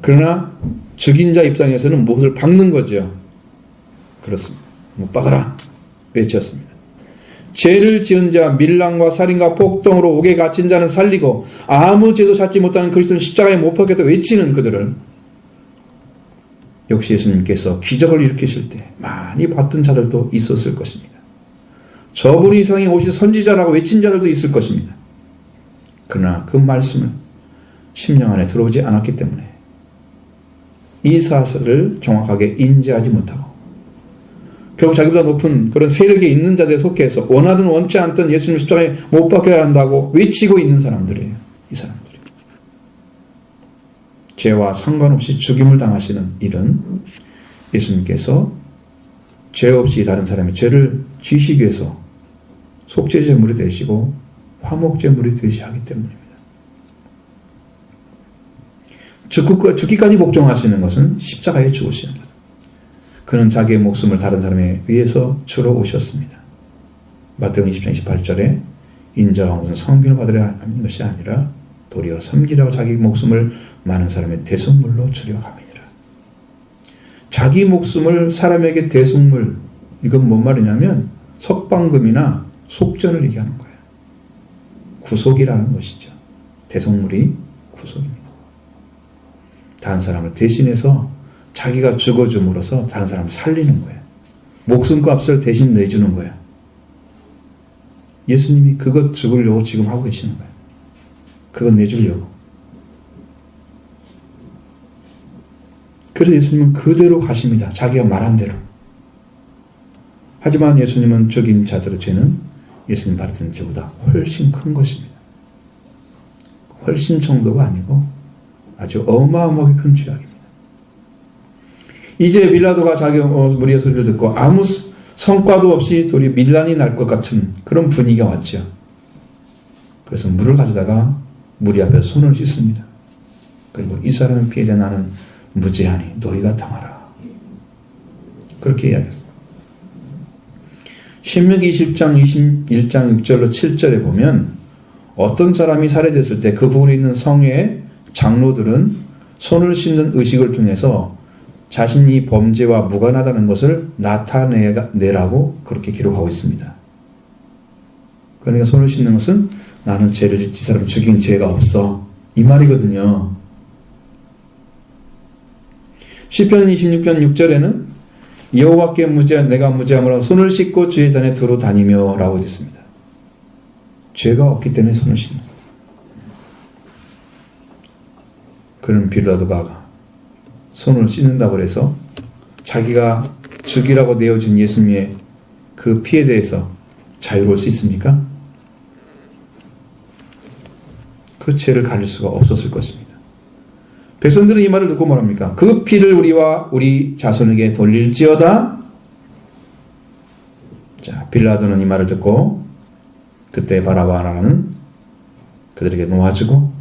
그러나 죽인 자 입장에서는 못을 박는 거죠. 그렇습니다. 못 박아라 외쳤습니다. 죄를 지은 자, 밀랑과 살인과 폭동으로 옥에 갇힌 자는 살리고 아무 죄도 찾지 못하는 그리스도는 십자가에 못 박혔다 외치는 그들을 역시 예수님께서 기적을 일으키실 때 많이 봤던 자들도 있었을 것입니다. 저분이 이 세상에 오신 선지자라고 외친 자들도 있을 것입니다. 그러나 그 말씀은 심령 안에 들어오지 않았기 때문에 이 사실을 정확하게 인지하지 못하고 결국 자기보다 높은 그런 세력에 있는 자들에 속해서 원하든 원치 않든 예수님 십자가에 못 박혀야 한다고 외치고 있는 사람들이에요. 이 사람들이. 죄와 상관없이 죽임을 당하시는 일은 예수님께서 죄 없이 다른 사람의 죄를 지시기 위해서 속죄제물이 되시고 화목제물이 되시기 하기 때문입니다. 죽기까지 복종하시는 것은 십자가에 죽으시는 것. 그는 자기의 목숨을 다른 사람에 위해서 주러 오셨습니다. 마태복음 20장 28절에 인자가 무슨 섬김을 받으려 하는 것이 아니라 도리어 섬기라고 자기 목숨을 많은 사람의 대속물로 주려 함이니라. 자기 목숨을 사람에게 대속물, 이건 뭔 말이냐면 석방금이나 속전을 얘기하는 거예요. 구속이라는 것이죠. 대속물이 구속입니다. 다른 사람을 대신해서 자기가 죽어줌으로써 다른 사람을 살리는 거예요. 목숨값을 대신 내주는 거예요. 예수님이 그것 죽으려고 지금 하고 계시는 거예요. 그것 내주려고. 그래서 예수님은 그대로 가십니다. 자기가 말한 대로. 하지만 예수님은 죽인 자들의 죄는 예수님 받은 죄보다 훨씬 큰 것입니다. 훨씬 정도가 아니고 아주 어마어마하게 큰 죄악입니다. 이제 빌라도가 자기 무리의 소리를 듣고 아무 성과도 없이 도리어 밀란이 날 것 같은 그런 분위기가 왔죠. 그래서 물을 가져다가 무리 앞에 손을 씻습니다. 그리고 이 사람의 피해에 대해 나는 무죄하니 너희가 당하라. 그렇게 이야기했습니다. 신명기 20장 21장 6절로 7절에 보면 어떤 사람이 살해됐을 때 그 부분에 있는 성의 장로들은 손을 씻는 의식을 통해서 자신이 범죄와 무관하다는 것을 나타내라고 그렇게 기록하고 있습니다. 그러니까 손을 씻는 것은 나는 이 사람을 죽인 죄가 없어. 이 말이거든요. 시편 26편 6절에는 여호와께 무죄한 내가 무죄함으로 손을 씻고 주의 단에 두루 다니며 라고 되어 있습니다. 죄가 없기 때문에 손을 씻는 거예요. 그런 빌라도가 손을 씻는다고 해서 자기가 죽이라고 내어준 예수님의 그 피에 대해서 자유로울 수 있습니까? 그 죄를 가릴 수가 없었을 것입니다. 백성들은 이 말을 듣고 뭐랍니까? 그 피를 우리와 우리 자손에게 돌릴지어다. 자, 빌라도는 이 말을 듣고 그때 바라바라는 그들에게 놓아주고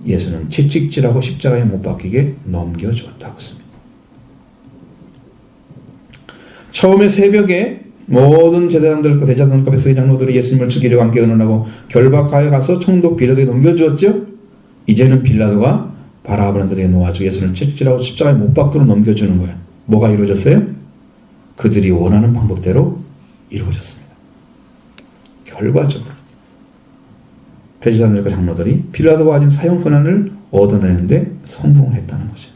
예수는 채찍질하고 십자가에 못 박히게 넘겨주었다고 했습니다. 처음에 새벽에 모든 제사장들과 대제사장들과 백성의 장로들이 예수님을 죽이려고 함께 의논하고 결박하여 가서 총독 빌라도에게 넘겨주었죠. 이제는 빌라도가 바라바는 그들에게 놓아주고 예수는 채찍질하고 십자가에 못 박도록 넘겨주는 거예요. 뭐가 이루어졌어요? 그들이 원하는 방법대로 이루어졌습니다. 결과적으로 대제사장들과 장로들이 빌라도가 가진 사형 권한을 얻어내는데 성공했다는 거죠.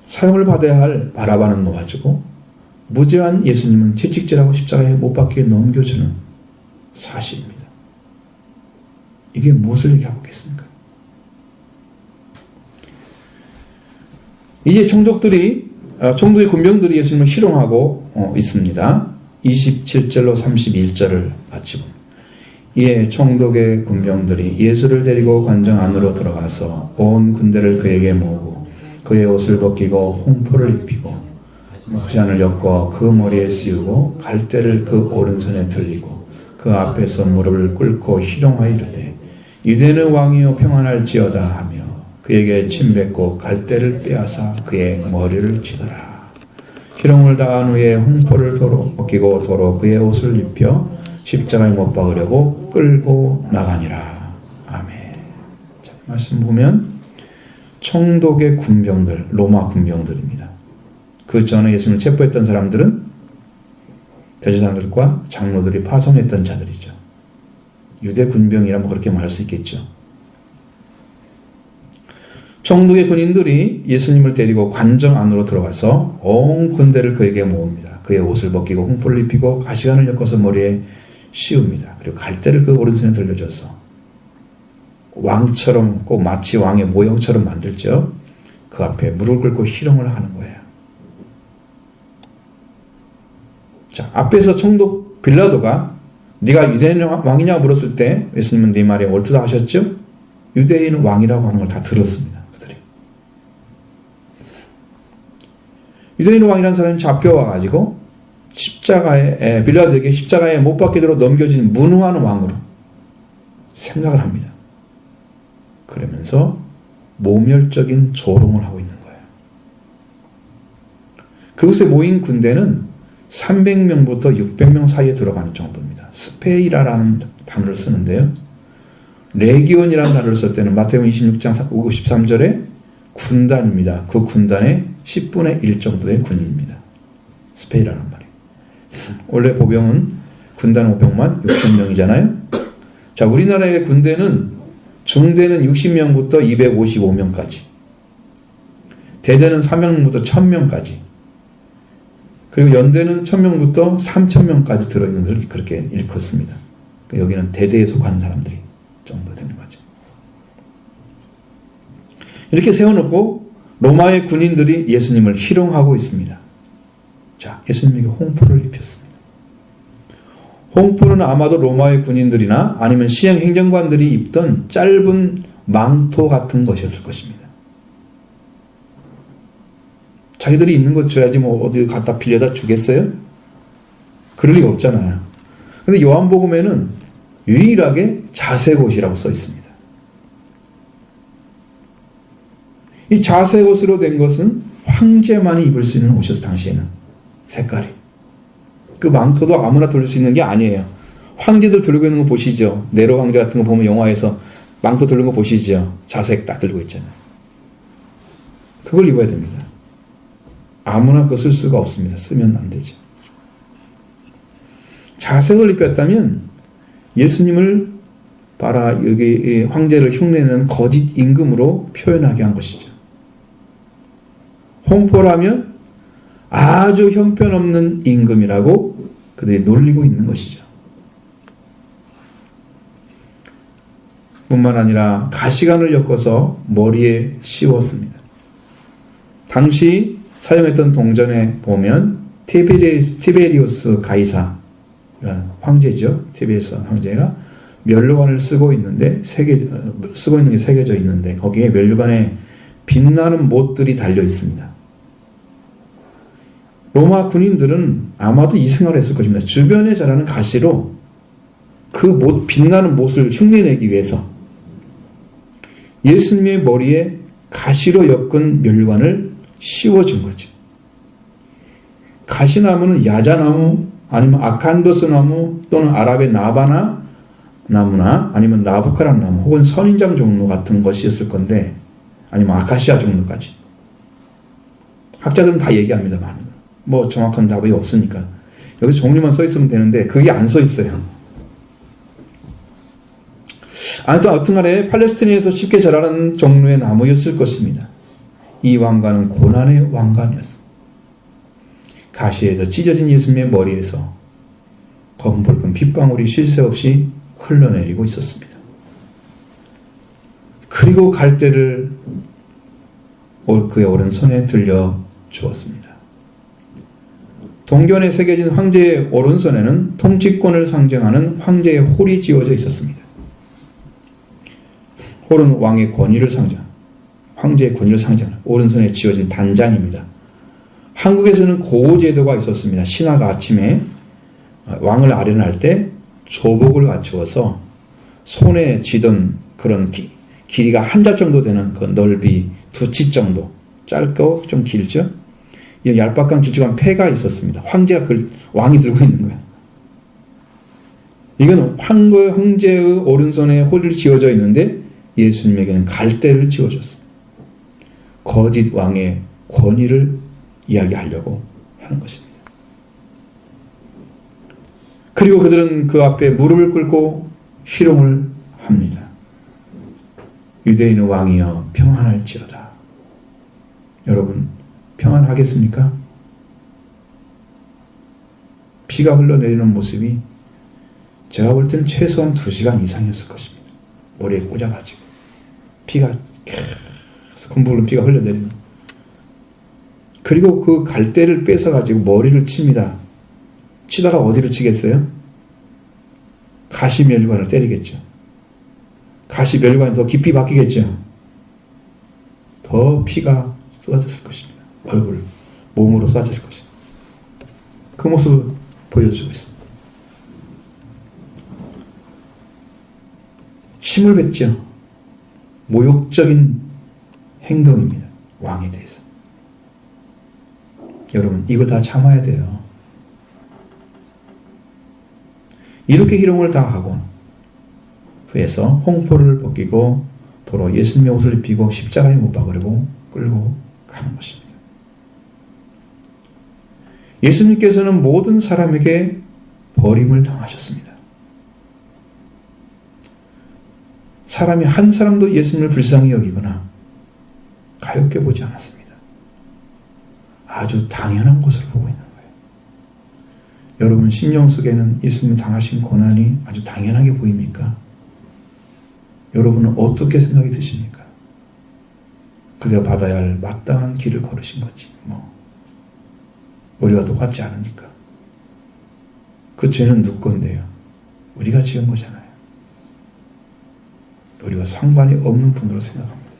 사형을 받아야 할 바라바는 놓아주고 무죄한 예수님은 채찍질하고 십자가에 못 박히게 넘겨주는 사실입니다. 이게 무엇을 얘기하고 있겠습니까? 이제 총독의 군병들이 예수님을 희롱하고 있습니다. 27절로 31절을 같이 봅니다. 이에 총독의 군병들이 예수를 데리고 관정 안으로 들어가서 온 군대를 그에게 모으고 그의 옷을 벗기고 홍포를 입히고 가시관을 엮어 그 머리에 씌우고 갈대를 그 오른손에 들리고 그 앞에서 무릎을 꿇고 희롱하여 이르되 유대는 왕이여 평안할지어다 하며 그에게 침뱉고 갈대를 빼앗아 그의 머리를 치더라. 희롱을 다한 후에 홍포를 도로 벗기고 도로 그의 옷을 입혀 십자가에 못 박으려고 끌고 나가니라. 아멘. 자, 말씀 보면 총독의 군병들, 로마 군병들입니다. 그 전에 예수님을 체포했던 사람들은 대제사장들과 장로들이 파송했던 자들이죠. 유대 군병이라면 그렇게 말할 수 있겠죠. 총독의 군인들이 예수님을 데리고 관정 안으로 들어가서 온 군대를 그에게 모읍니다. 그의 옷을 벗기고 홍포를 입히고 가시관을 엮어서 머리에 씌웁니다. 그리고 갈대를 그 오른손에 들려줘서 왕처럼 꼭 마치 왕의 모형처럼 만들죠. 그 앞에 무릎을 꿇고 희롱을 하는 거예요. 자, 앞에서 총독 빌라도가 네가 유대인 왕이냐고 물었을 때 예수님은 네 말에 옳다 하셨죠? 유대인 왕이라고 하는 걸 다 들었습니다. 그들이. 유대인 왕이라는 사람이 잡혀와가지고 빌라도에게 십자가에 못 박히도록 넘겨진 무능한 왕으로 생각을 합니다. 그러면서 모멸적인 조롱을 하고 있는 거예요. 그곳에 모인 군대는 300명부터 600명 사이에 들어가는 정도입니다. 스페이라라는 단어를 쓰는데요. 레기온이라는 단어를 쓸 때는 마태복음 26장 53절에 군단입니다. 그 군단의 10분의 1 정도의 군인입니다. 스페이라는 말이에요. 원래 보병은 군단 500만 6,000명이잖아요. 자, 우리나라의 군대는 중대는 60명부터 255명까지, 대대는 300명부터 1000명까지, 그리고 연대는 1000명부터 3000명까지 들어있는 것을 그렇게 일컫습니다. 여기는 대대에 속한 사람들이 정도 되는 거죠. 이렇게 세워놓고 로마의 군인들이 예수님을 희롱하고 있습니다. 자, 예수님에게 홍포를 입혔습니다. 홍포는 아마도 로마의 군인들이나 아니면 시행 행정관들이 입던 짧은 망토 같은 것이었을 것입니다. 자기들이 있는 것 줘야지 뭐 어디 갖다 빌려다 주겠어요? 그럴 리가 없잖아요. 근데 요한복음에는 유일하게 자색 옷이라고 써 있습니다. 이 자색 옷으로 된 것은 황제만이 입을 수 있는 옷이었어요. 당시에는 색깔이. 그 망토도 아무나 들을 수 있는 게 아니에요. 황제들 들고 있는 거 보시죠. 네로 황제 같은 거 보면 영화에서 망토 들는 거 보시죠. 자색 딱 들고 있잖아요. 그걸 입어야 됩니다. 아무나 그거 쓸 수가 없습니다. 쓰면 안 되죠. 자색을 입혔다면 예수님을 봐라, 여기 황제를 흉내내는 거짓 임금으로 표현하게 한 것이죠. 홍포라면 아주 형편없는 임금이라고 그들이 놀리고 있는 것이죠. 뿐만 아니라 가시관을 엮어서 머리에 씌웠습니다. 당시 사용했던 동전에 보면 티베리우스 가이사, 황제죠. 티베리우스 황제가 면류관을 쓰고 있는데 쓰고 있는 게 새겨져 있는데 거기에 면류관에 빛나는 못들이 달려 있습니다. 로마 군인들은 아마도 이 생각을 했을 것입니다. 주변에 자라는 가시로 그 빛나는 못을 흉내내기 위해서 예수님의 머리에 가시로 엮은 멸관을 씌워준 거죠. 가시나무는 야자나무 아니면 아칸더스 나무 또는 아랍의 나바나 나무나 아니면 나부카락 나무 혹은 선인장 종류 같은 것이었을 건데, 아니면 아카시아 종류까지. 학자들은 다 얘기합니다만 뭐 정확한 답이 없으니까 여기서 종류만 써 있으면 되는데 그게 안 써 있어요. 아무튼 간에 팔레스티나에서 쉽게 자라는 종류의 나무였을 것입니다. 이 왕관은 고난의 왕관이었습니다. 가시에서 찢어진 예수님의 머리에서 검붉은 핏방울이 쉴 새 없이 흘러내리고 있었습니다. 그리고 갈대를 그의 오른손에 들려 주었습니다. 동견에 새겨진 황제의 오른손에는 통치권을 상징하는 황제의 홀이 지어져 있었습니다. 홀은 왕의 권위를 황제의 권위를 상징하는 오른손에 지어진 단장입니다. 한국에서는 고제도가 있었습니다. 신하가 아침에 왕을 아련할 때 조복을 갖추어서 손에 쥐던 그런 길이가 한 자 정도 되는 그 넓이 2치 정도, 짧고 좀 길죠. 이 얄팍한 길쭉한 패가 있었습니다. 황제가 왕이 들고 있는 거예요. 이건 황제의 오른손에 홀이 지어져 있는데 예수님에게는 갈대를 지어줬습니다. 거짓 왕의 권위를 이야기하려고 하는 것입니다. 그리고 그들은 그 앞에 무릎을 꿇고 희롱을 합니다. 유대인의 왕이여 평안할지어다. 여러분 평안하겠습니까? 피가 흘러내리는 모습이 제가 볼 때는 최소한 2시간 이상이었을 것입니다. 머리에 꽂아가지고 피가 검붉은 피가 흘러내리는. 그리고 그 갈대를 뺏어가지고 머리를 칩니다. 치다가 어디로 치겠어요? 가시면류관을 때리겠죠. 가시면류관이 더 깊이 박히겠죠. 더 피가 쏟아졌을 것입니다. 얼굴, 몸으로 쏟아질 것입니다. 그 모습을 보여주고 있습니다. 침을 뱉죠. 모욕적인 행동입니다. 왕에 대해서. 여러분 이걸 다 참아야 돼요. 이렇게 희롱을 다 하고 후에서 홍포를 벗기고 도로 예수님의 옷을 입히고 십자가에 못 박으려고 끌고 가는 것입니다. 예수님께서는 모든 사람에게 버림을 당하셨습니다. 사람이 한 사람도 예수님을 불쌍히 여기거나 가엾게 보지 않았습니다. 아주 당연한 것을 보고 있는 거예요. 여러분 심령 속에는 예수님이 당하신 고난이 아주 당연하게 보입니까? 여러분은 어떻게 생각이 드십니까? 그가 받아야 할 마땅한 길을 걸으신 거지 우리와 똑같지 않으니까. 그 죄는 누구 건데요? 우리가 지은 거잖아요. 우리와 상관이 없는 분으로 생각합니다.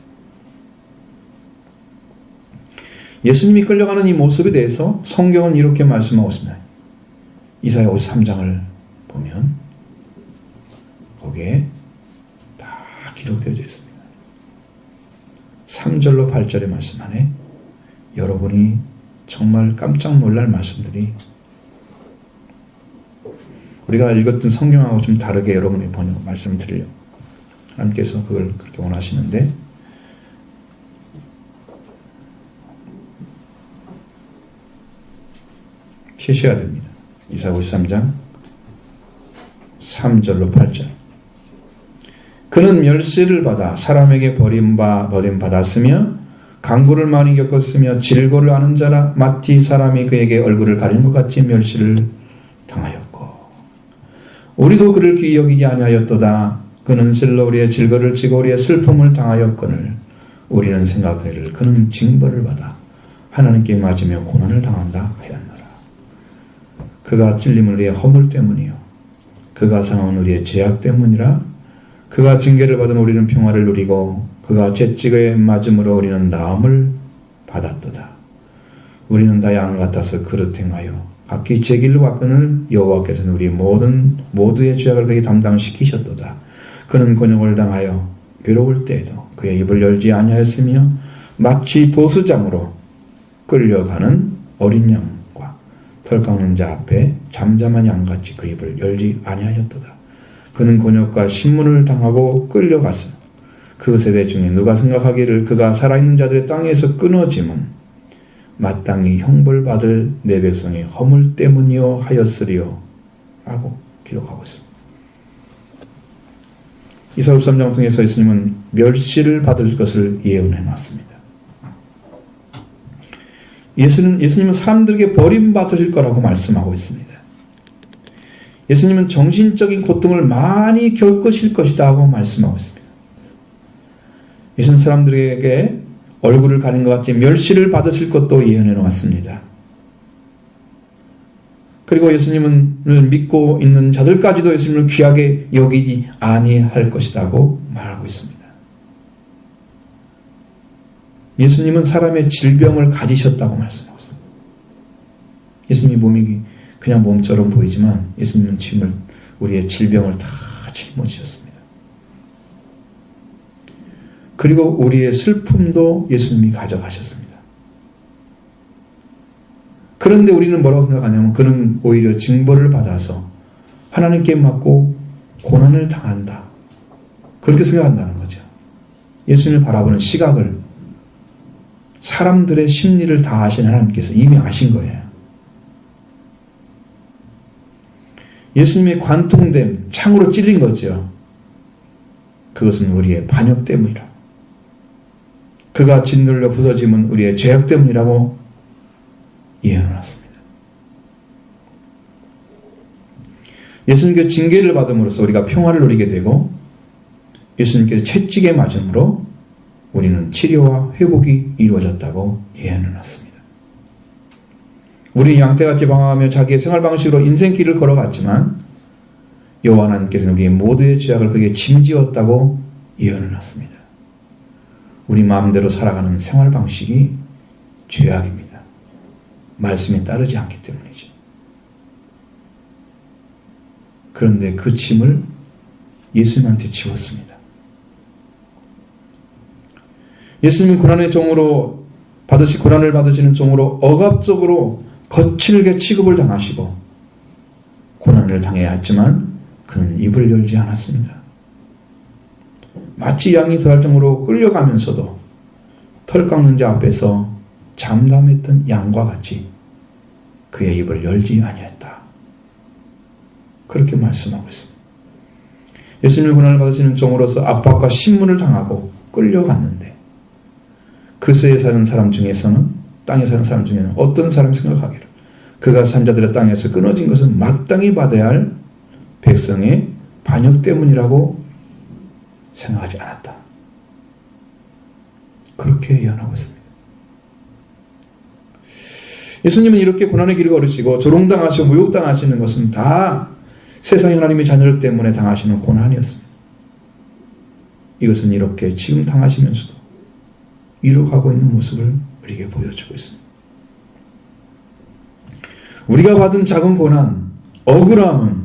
예수님이 끌려가는 이 모습에 대해서 성경은 이렇게 말씀하고 있습니다. 이사야 53장을 보면 거기에 다 기록되어 있습니다. 3절로 8절의 말씀 안에 여러분이 정말 깜짝 놀랄 말씀들이 우리가 읽었던 성경하고 좀 다르게 여러분이 번역 말씀을 드리려고 하나님께서 그걸 그렇게 원하시는데 계셔야 됩니다. 이사야 53장 3절로 8절. 그는 멸시를 받아 사람에게 버림받았으며 강구를 많이 겪었으며 질고를 아는 자라 마치 사람이 그에게 얼굴을 가린 것 같이 멸시를 당하였고 우리도 그를 귀히 여기지 아니하였도다. 그는 실로 우리의 질거를 지고 우리의 슬픔을 당하였거늘 우리는 생각하기를 그는 징벌을 받아 하나님께 맞으며 고난을 당한다 하였노라. 그가 찔림은 우리의 허물 때문이요 그가 상함은 우리의 죄악 때문이라. 그가 징계를 받은 우리는 평화를 누리고 그가 채찍에 맞음으로 우리는 나음을 받았도다. 우리는 다 양을 같아서 그릇 행하여 각기 제 길로 갔거늘 여호와께서는 우리 모두의 죄악을 그에게 담당시키셨도다. 그는 곤욕을 당하여 괴로울 때에도 그의 입을 열지 아니하였으며 마치 도수장으로 끌려가는 어린 양과 털 깎는 자 앞에 잠잠한 양같이 그 입을 열지 아니하였도다. 그는 곤욕과 신문을 당하고 끌려갔으며 그 세대 중에 누가 생각하기를 그가 살아있는 자들의 땅에서 끊어짐은 마땅히 형벌받을 내 백성의 허물 때문이요 하였으리요 라고 기록하고 있습니다. 이사야 53장 통해서 예수님은 멸시를 받을 것을 예언해 놨습니다. 예수님은 사람들에게 버림받으실 거라고 말씀하고 있습니다. 예수님은 정신적인 고통을 많이 겪으실 것이다 하고 말씀하고 있습니다. 예수님 사람들에게 얼굴을 가린 것 같이 멸시를 받으실 것도 예언해 놓았습니다. 그리고 예수님을 믿고 있는 자들까지도 예수님을 귀하게 여기지 아니할 것이라고 말하고 있습니다. 예수님은 사람의 질병을 가지셨다고 말씀하고 있습니다. 예수님의 몸이 그냥 몸처럼 보이지만 예수님은 우리의 질병을 다 짊어지셨습니다. 그리고 우리의 슬픔도 예수님이 가져가셨습니다. 그런데 우리는 뭐라고 생각하냐면 그는 오히려 징벌을 받아서 하나님께 맞고 고난을 당한다. 그렇게 생각한다는 거죠. 예수님을 바라보는 시각을 사람들의 심리를 다 아신 하나님께서 이미 아신 거예요. 예수님의 관통됨, 창으로 찔린 거죠. 그것은 우리의 반역 때문이라. 그가 짓눌려 부서짐은 우리의 죄악 때문이라고 예언해놨습니다. 예수님께서 징계를 받음으로써 우리가 평화를 누리게 되고 예수님께서 채찍에 맞음으로 우리는 치료와 회복이 이루어졌다고 예언해놨습니다. 우리는 양떼같이 방황하며 자기의 생활 방식으로 인생길을 걸어갔지만 여호와 하나님께서는 우리의 모두의 죄악을 그에게 짐지었다고 예언해놨습니다. 우리 마음대로 살아가는 생활 방식이 죄악입니다. 말씀에 따르지 않기 때문이죠. 그런데 그 짐을 예수님한테 지웠습니다. 예수님은 고난의 종으로 고난을 받으시는 종으로 억압적으로 거칠게 취급을 당하시고 고난을 당해야 했지만 그는 입을 열지 않았습니다. 마치 양이 더할 정도로 끌려가면서도 털 깎는 자 앞에서 잠잠했던 양과 같이 그의 입을 열지 아니했다. 그렇게 말씀하고 있습니다. 예수님의 고난을 받으시는 종으로서 압박과 신문을 당하고 끌려갔는데 그새에 사는 사람 중에서는 땅에 사는 사람 중에는 어떤 사람이 생각하기를 그가 산 자들의 땅에서 끊어진 것은 마땅히 받아야 할 백성의 반역 때문이라고 생각하지 않았다. 그렇게 예언하고 있습니다. 예수님은 이렇게 고난의 길을 걸으시고 조롱당하시고 모욕당하시는 것은 다 세상의 하나님의 자녀들 때문에 당하시는 고난이었습니다. 이것은 이렇게 지금 당하시면서도 이루어가고 있는 모습을 우리에게 보여주고 있습니다. 우리가 받은 작은 고난, 억울함은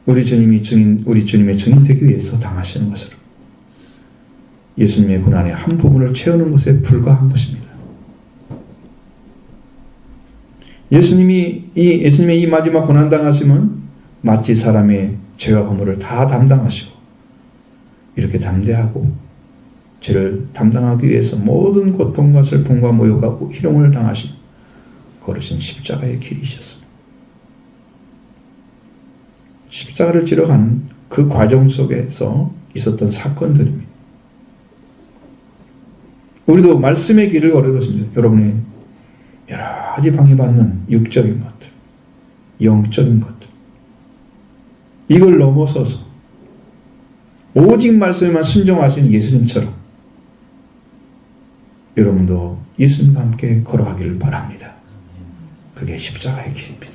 우리 주님의 증인 되기 위해서 당하시는 것으로 예수님의 고난의 한 부분을 채우는 것에 불과한 것입니다. 예수님의 이 마지막 고난 당하심은 마치 사람의 죄와 허물을 다 담당하시고 이렇게 담대하고 죄를 담당하기 위해서 모든 고통과 슬픔과 모욕과 희롱을 당하시고 걸으신 십자가의 길이셨습니다. 십자가를 지러가는 그 과정 속에서 있었던 사건들입니다. 우리도 말씀의 길을 걸어가시면서 여러분의 여러 가지 방해받는 육적인 것들, 영적인 것들 이걸 넘어서서 오직 말씀에만 순종하시는 예수님처럼 여러분도 예수님과 함께 걸어가기를 바랍니다. 그게 십자가의 길입니다.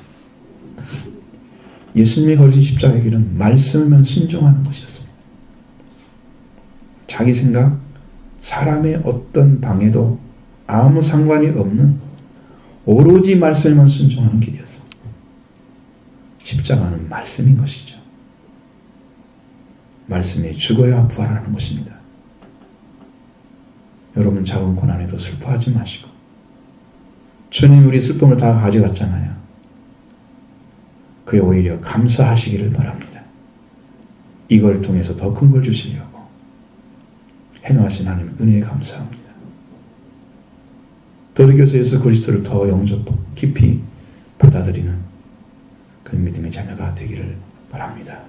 예수님이 걸으신 십자가의 길은 말씀에만 순종하는 것이었습니다. 자기 생각, 사람의 어떤 방해도 아무 상관이 없는 오로지 말씀에만 순종하는 길이었습니다. 십자가는 말씀인 것이죠. 말씀에 죽어야 부활하는 것입니다. 여러분 작은 고난에도 슬퍼하지 마시고 주님이 우리 슬픔을 다 가져갔잖아요. 그에 오히려 감사하시기를 바랍니다. 이걸 통해서 더 큰 걸 주시려고 행하신 하나님 은혜에 감사합니다. 더디겨서 예수 그리스도를 더 영접 깊이 받아들이는 그 믿음의 자녀가 되기를 바랍니다.